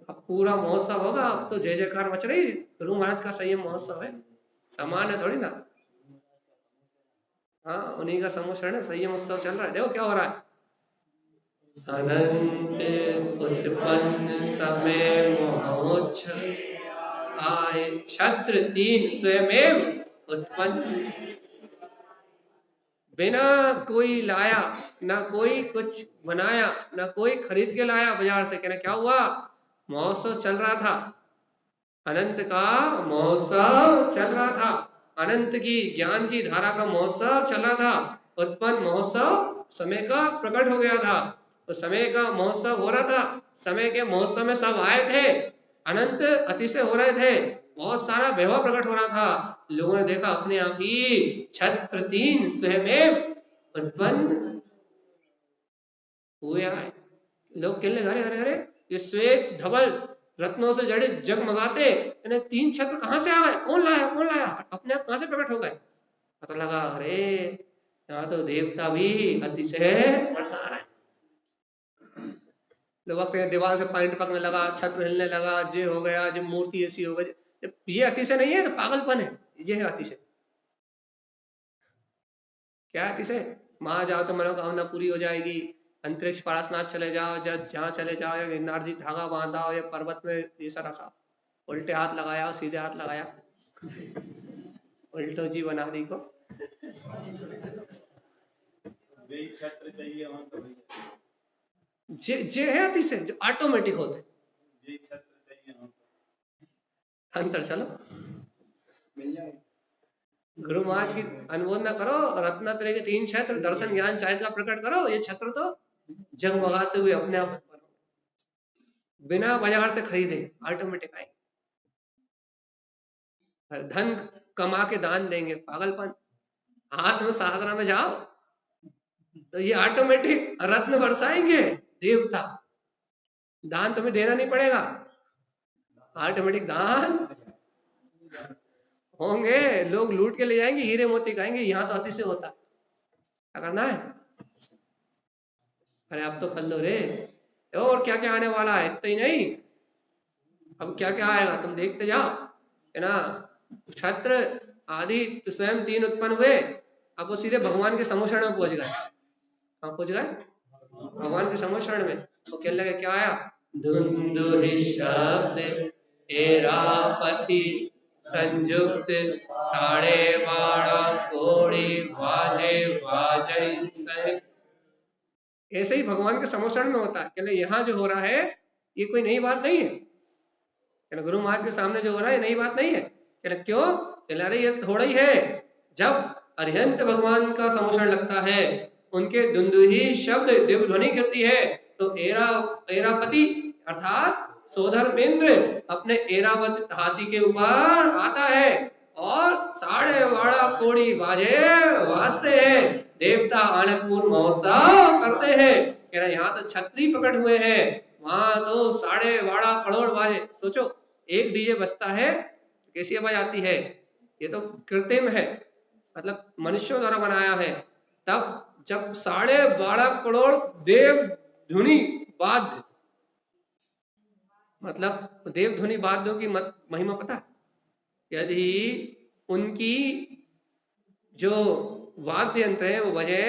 अब पूरा महोत्सव होगा। अब तो जय जयकार मच रही। गुरु महाराज का संयम महोत्सव है, सामान्य थोड़ी ना। हाँ उन्हीं का समूह शरण संयम उत्सव चल रहा है। देखो क्या हो रहा है, अनंत उत्पन्न समय मोहोच्छ आए, छत्र 3 स्वयं उत्पन्न, बिना कोई लाया, ना कोई कुछ बनाया, ना कोई खरीद के लाया बाजार से। कहना क्या हुआ, महोत्सव चल रहा था, अनंत का महोत्सव चल रहा था, अनंत की ज्ञान की धारा का महोत्सव चल रहा था। उत्पन्न महोत्सव समय का प्रकट हो गया था, तो समय का महोत्सव हो रहा था। समय के महोत्सव में सब आए थे, अनंत अतिशय हो रहे थे, बहुत सारा वैभव प्रकट हो रहा था। लोगों ने देखा अपने आप ही छत्र 3 स्वयं उत्पन्न हुए आए। लोग कहने लगे अरे अरे ये श्वेत धवल रत्नों से जड़े जगमगाते 3 छत्र कहां से आ गए, कौन लाया कौन लाया, अपने आप कहां से प्रकट हो गए। पता लगा अरे यहाँ तो देवता भी अतिशय बरसा रहा है। लोग दीवार से पानी टपकने लगा, छत्र हिलने लगा, जे हो गया, जो मूर्ति ऐसी हो गई। ये अतिशय नहीं है, तो पागलपन है, ये है अतिशय। क्या अतिशय, वहां जाओ तो मनोकामना पूरी हो जाएगी, अंतरिक्ष पारसनाथ चले जाओ, जहाँ चले जाओ, या गिरनार जी धागा बांधा हो, या पर्वत में ये सारा सा उल्टे हाथ लगाया, सीधे हाथ लगाया, उल्टो जी बना दी को। छत्र चाहिए वहां तो जे है अतिशय, जो ऑटोमेटिक होते, ये छत्र चाहिए वहां अंतर चलो मिल जाए। गुरु महाराज की अनुमोदना करो, रत्नात्रय के 3 छत्र दर्शन ज्ञान चारित्र का प्रकट करो। ये छत्र तो जगमगाते हुए अपने आप बिना बाजार से खरीदे ऑटोमेटिक आएंगे। धन कमा के दान देंगे, पागलपन। आत्म साधना में जाओ तो ये ऑटोमेटिक रत्न बरसाएंगे देवता। दान तुम्हें देना नहीं पड़ेगा, ऑटोमेटिक दान होंगे। लोग लूट के ले जाएंगे, हीरे मोती खाएंगे। यहाँ तो अतिशय होता है, क्या करना है, अरे अब तो कर लो रे। और क्या क्या आने वाला है, इतना ही नहीं, अब क्या क्या आएगा तुम देखते जाओ, है ना। छत्र आदि तो स्वयं 3 उत्पन्न हुए, अब वो सीधे भगवान के समोषण में पहुंच गए। कहाँ पहुंच गए? भगवान के समोषण में। तो कहने लगे, क्या आया? धुंधुहि शब्द एरापति संयुक्त साड़े बाड़ा कोड़ी बाजे बाजई सहित। ऐसे ही भगवान के समोषण में होता है। कहले यहाँ जो हो रहा है ये कोई नई बात नहीं है। कहले गुरु महाराज के सामने जो हो रहा है नई बात नहीं है। कहले क्यों? कहले अरे ये थोड़ा ही है। जब अरिहंत भगवान का समोषण लगता है, उनके दुंदुही शब्द दिव्य ध्वनि करती है, तो एरापति अर्थात सोधर्मेंद्र अपने एरावत हाथी के ऊपर आता है और साढ़े वाड़ा कोड़ी बाजे वाजते हैं, देवता आनंदपुर महोत्सव करते हैं। कह रहे यहाँ तो छतरी पकड़ हुए हैं, वहां तो साढ़े वाड़ा करोड़ बाजे। सोचो एक डीजे बजता है कैसी आवाज आती है? ये तो कृत्रिम है, मतलब मनुष्यों द्वारा बनाया है। तब जब 12.5 करोड़ देव धुनी वाद्य, मतलब देव ध्वनि वाद्यों की महिमा पता? यदि उनकी जो वाद्य यंत्र है वो बजे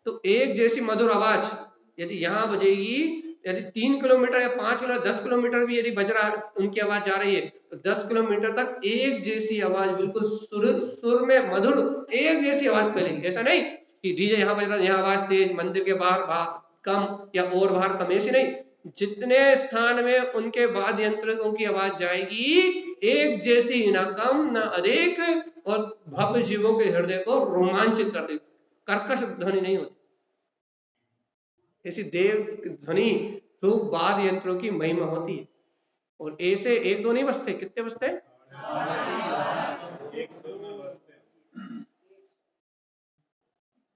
तो एक जैसी मधुर आवाज यदि यहाँ बजेगी, यदि 3 किलोमीटर या 5 किलोमीटर 10 किलोमीटर भी यदि बज रहा है, उनकी आवाज जा रही है, तो 10 किलोमीटर तक एक जैसी आवाज, बिल्कुल सुर में मधुर एक जैसी आवाज फैलेगी। ऐसा नहीं कि डीजे यहाँ बज रहा है यहाँ आवाज तेज, मंदिर के बाहर कम या और बाहर कम, ऐसी नहीं। जितने स्थान में उनके वाद्य यंत्रों की आवाज जाएगी एक जैसी, ना कम ना अधिक, और भव्य जीवों के हृदय को रोमांचित कर देगी। कर्कश ध्वनि नहीं होती। ऐसी देव ध्वनि रूप वाद्य यंत्रों की महिमा होती है। और ऐसे एक दो नहीं बजते, कितने बजते?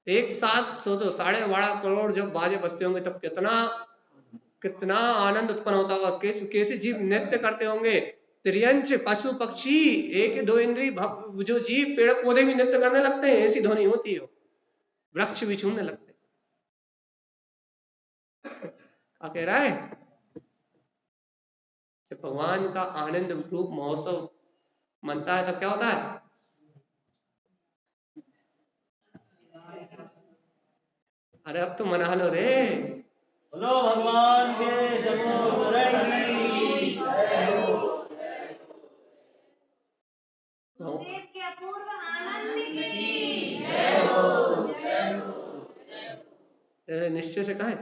एक साथ सोचो 12.5 करोड़ जब बाजे बजते होंगे तब कितना आनंद उत्पन्न होता होगा। कैसे जीव नृत्य करते होंगे। त्रियंच पशु पक्षी, एक दो इंद्री जो जीव पेड़ पौधे भी नृत्य करने लगते हैं, ऐसी ध्वनि होती है। वृक्ष भी झूमने लगते हैं। क्या कह रहा है? जब भगवान का आनंद रूप महोत्सव मनता है तब क्या होता है? अरे अब तो मना लो रे। बोलो भगवान के समोषण की जय हो। देव के अपूर्व आनंद की जय हो, जय हो। निश्चय से कहें,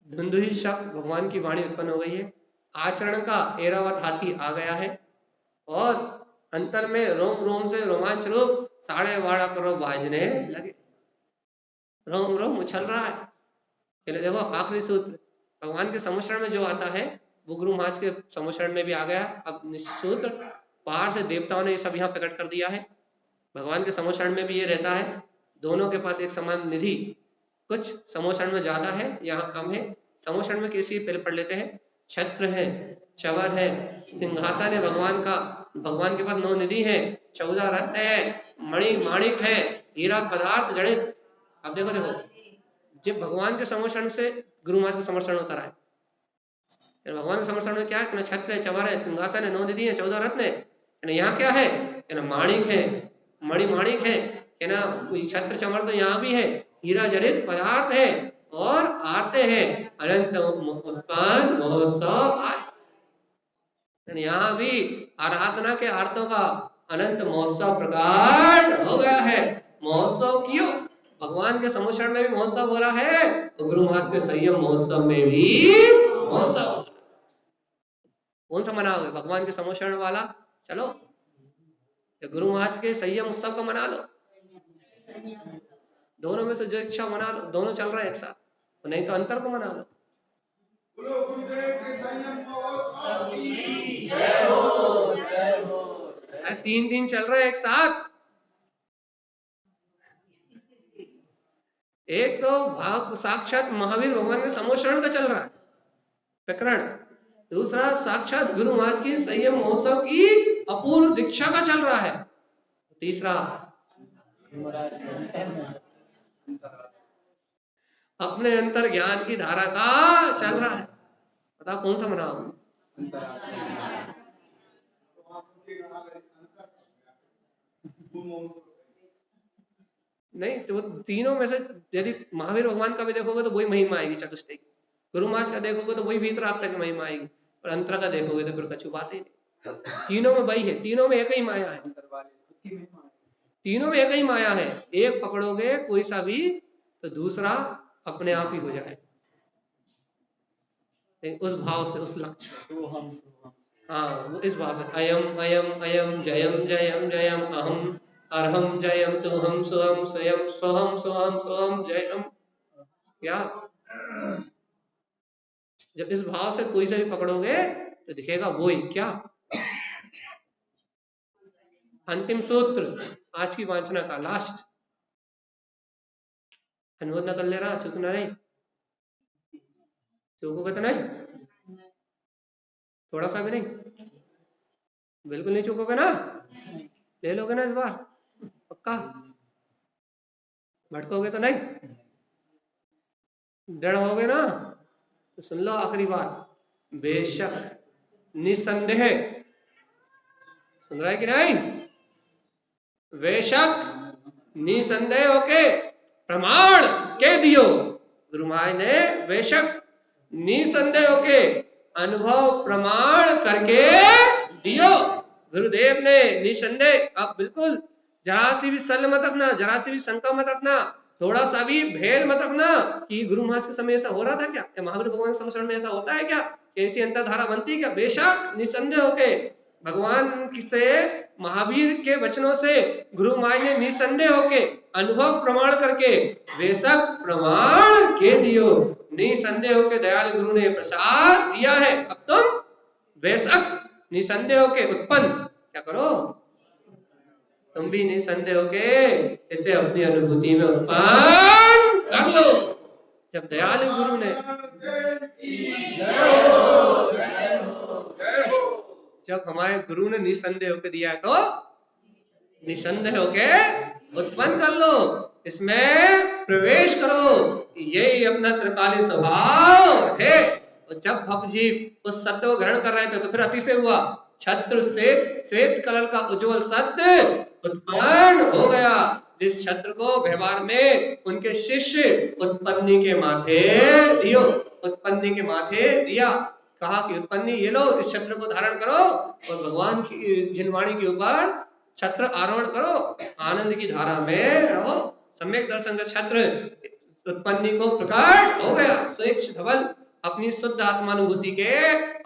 धुंधुही शब्द भगवान की वाणी उत्पन्न हो गई है। आचरण का एरावत हाथी आ गया है और अंतर में रोम रोम से रोमांच रूप 12.5 करोड़ बाजने लगे। रोम रोम उछल रहा है। देखो आखिरी सूत्र भगवान के समोषण में जो आता है वो गुरु महाराज के समोषण में भी आ गया। अब सूत्र बाहर से देवताओं ने ये सब यहाँ प्रकट कर दिया है, भगवान के समोषण में भी ये रहता है। दोनों के पास एक समान निधि, कुछ समोषण में ज्यादा है, यहाँ कम है। समोषण में किसी पहले पढ़ लेते हैं। छत्र है, चवर है, सिंहासन है भगवान का, भगवान के पास 9 निधि है, 14 रत्न है, मणि माणिक है, हीरा पदार्थ जड़ित। अब देखो जब भगवान के समोषण से गुरु महाराज का समोषण होता रहा है, भगवान के समोषण में क्या है? छत्र है, चवर है, सिंहासन है, 9 निधि है, 14 रत्न है। यहाँ क्या है? माणिक है, मणि माणिक है ना, छत्र चमर तो यहाँ भी है, हीरा जड़ित पदार्थ है और आते हैं अनंत उत्पन्न महोत्सव। यहाँ भी आराधना के आरतों का अनंत महोत्सव प्रकट हो गया है। महोत्सव क्यों? भगवान के समोषण में भी महोत्सव हो रहा है तो गुरु महाराज के संयम महोत्सव में भी महोत्सव। कौन सा मनाओगे? भगवान के समोषण वाला चलो, गुरु महाराज के संयम उत्सव का मना लो। दोनों में से जो इच्छा मना लो, दोनों चल रहे हैं एक साथ, तो नहीं तो अंतर को मना लो। बोलो गुरुदेव के संयम महोत्सव की जय हो, जय हो। 3 दिन चल रहे हैं एक साथ। एक तो साक्षात महावीर भगवान के समोषण का चल रहा है प्रकरण, दूसरा साक्षात गुरु महाराज की संयम महोत्सव की अपूर्व दीक्षा का चल रहा है, तीसरा अपने अंतर ज्ञान की धारा का चल रहा है। बताओ कौन सा मनाओ? नहीं तो वो तीनों में से यदि महावीर भगवान का भी देखोगे तो वही महिमा आएगी चतुष्टय की, गुरु महाराज का देखोगे तो वही वीतराग की महिमा आएगी, और अंतर का देखोगे तो फिर कछु बात ही नहीं। तीनों में वही है, तीनों में एक ही माया है, तीनों में एक ही माया है। एक पकड़ोगे कोई सा भी तो दूसरा अपने आप ही हो जाए, उस भाव से, उस लक्ष्य। हाँ वो इस भाव से, अयम अयम अयम जयम जयम जयम अहम अर्हम जयम तुहम स्वहम स्वयं स्वहम स्वहम स्वहम जयम। क्या जब इस भाव से कोई सा भी पकड़ोगे तो दिखेगा वो ही। क्या अंतिम सूत्र आज की वांछना का लास्ट, अनुवाद न कर ले रहा, चूकना नहीं, चूकोगे तो नहीं, थोड़ा सा भी नहीं, बिल्कुल नहीं चूकोगे ना, ले लोगे ना इस बार पक्का, भटकोगे तो नहीं, दृढ़ होगे ना। तो सुन लो आखिरी बात, बेशक निसंदेह, सुन रहा है कि नहीं, बेशक निसंदेह होके प्रमाण के दियो, गुरु महाराज ने बेशक निसंदेह होके अनुभव प्रमाण करके दियो। गुरुदेव ने निसंदेह, अब बिल्कुल जरा सी भी सल मत रखना, जरा सी भी शंका मत रखना, थोड़ा सा भी भेद मत रखना कि गुरु महाराज के समय ऐसा हो रहा था क्या, या महावीर भगवान के संस्मरण में ऐसा होता है क्या, ऐसी अंतरधारा बनती है क्या। बेशक निसंदेह होके भगवान से, महावीर के वचनों से गुरु महाराज ने निसंदेह होके अनुभव प्रमाण करके बेशक प्रमाण के दियो, निसंदेह होके दयाल गुरु ने प्रसाद दिया है। अब तुम बेशक निसंदेह होके उत्पन्न क्या करो, तुम भी निसंदेह होके इसे अपनी अनुभूति में उत्पन्न कर लो। जब दयाल गुरु ने, जब हमारे गुरु ने निसंदेह होके दिया तो निसंदेह होके उत्पन्न कर लो, इसमें प्रवेश करो, यही अपना त्रिकाली स्वभाव है। और जब भक्त जी उस सत्य को ग्रहण कर रहे थे तो फिर अतिशय हुआ, छत्र से श्वेत कलर का उज्जवल सत्य उत्पन्न हो गया, जिस छत्र को व्यवहार में उनके शिष्य उत्पन्नी के माथे दियो, उत्पन्नी के माथे दिया, कहा कि उत्पन्नी ये लो, इस छत्र को धारण करो और भगवान की जिनवाणी के ऊपर छत्र आरोहण करो, आनंद की धारा में रहो। सम्यक दर्शन का छत्र उत्पन्नी को प्रकट हो गया, स्वेच्छ धवल अपनी शुद्ध आत्मानुभूति के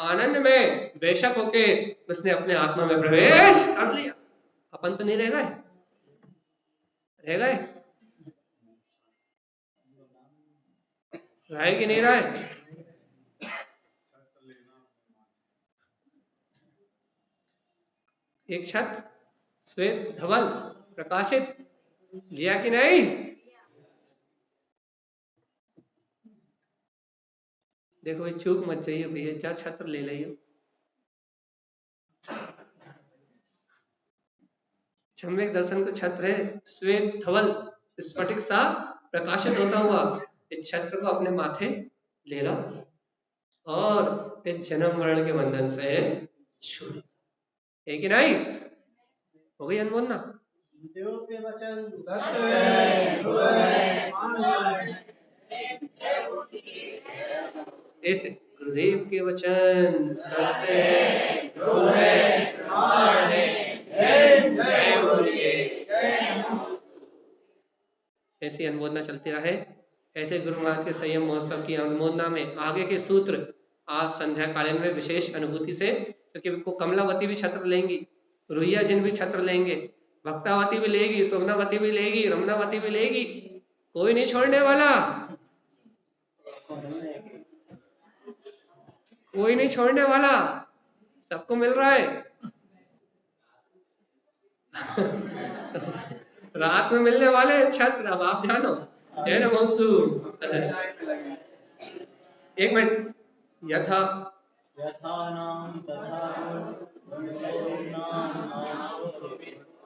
आनंद में बेशक होके उसने अपने आत्मा में प्रवेश कर लिया। अपन तो नहीं रह गए, रह गए, रहे कि नहीं रहे। एक छत्र श्वेत धवल प्रकाशित लिया कि नहीं, देखो चूक मत चाहिए भैया, जा छत्र ले लियो, सम्यक दर्शन का छत्र है, श्वेत धवल स्फटिक सा प्रकाशित होता हुआ, इस छत्र को अपने माथे ले लो और इस जन्म मरण के बंधन से छूट, है कि नहीं, हो गई अनमोल ना। देव के वचन सत्य है, ऐसे गुरुदेव के वचन सत्य है, प्रमाण है, जय बोलिए। ऐसी अनुमोदना चलती रहे। ऐसे गुरु महाराज के संयम महोत्सव की अनुमोदना में आगे के सूत्र आज संध्या कालीन में विशेष अनुभूति से, क्योंकि कमलावती भी छत्र लेंगी, रुइया जिन भी छत्र लेंगे, भक्तावती भी लेगी, सोमनावती भी लेगी, रमनावती भी लेगी, कोई नहीं छोड़ने वाला, कोई नहीं छोड़ने वाला, सबको मिल रहा है। रात में मिलने वाले छत्र, अब आप जानो। जय नमोस्तु। एक मिनट, यथा नाम तथा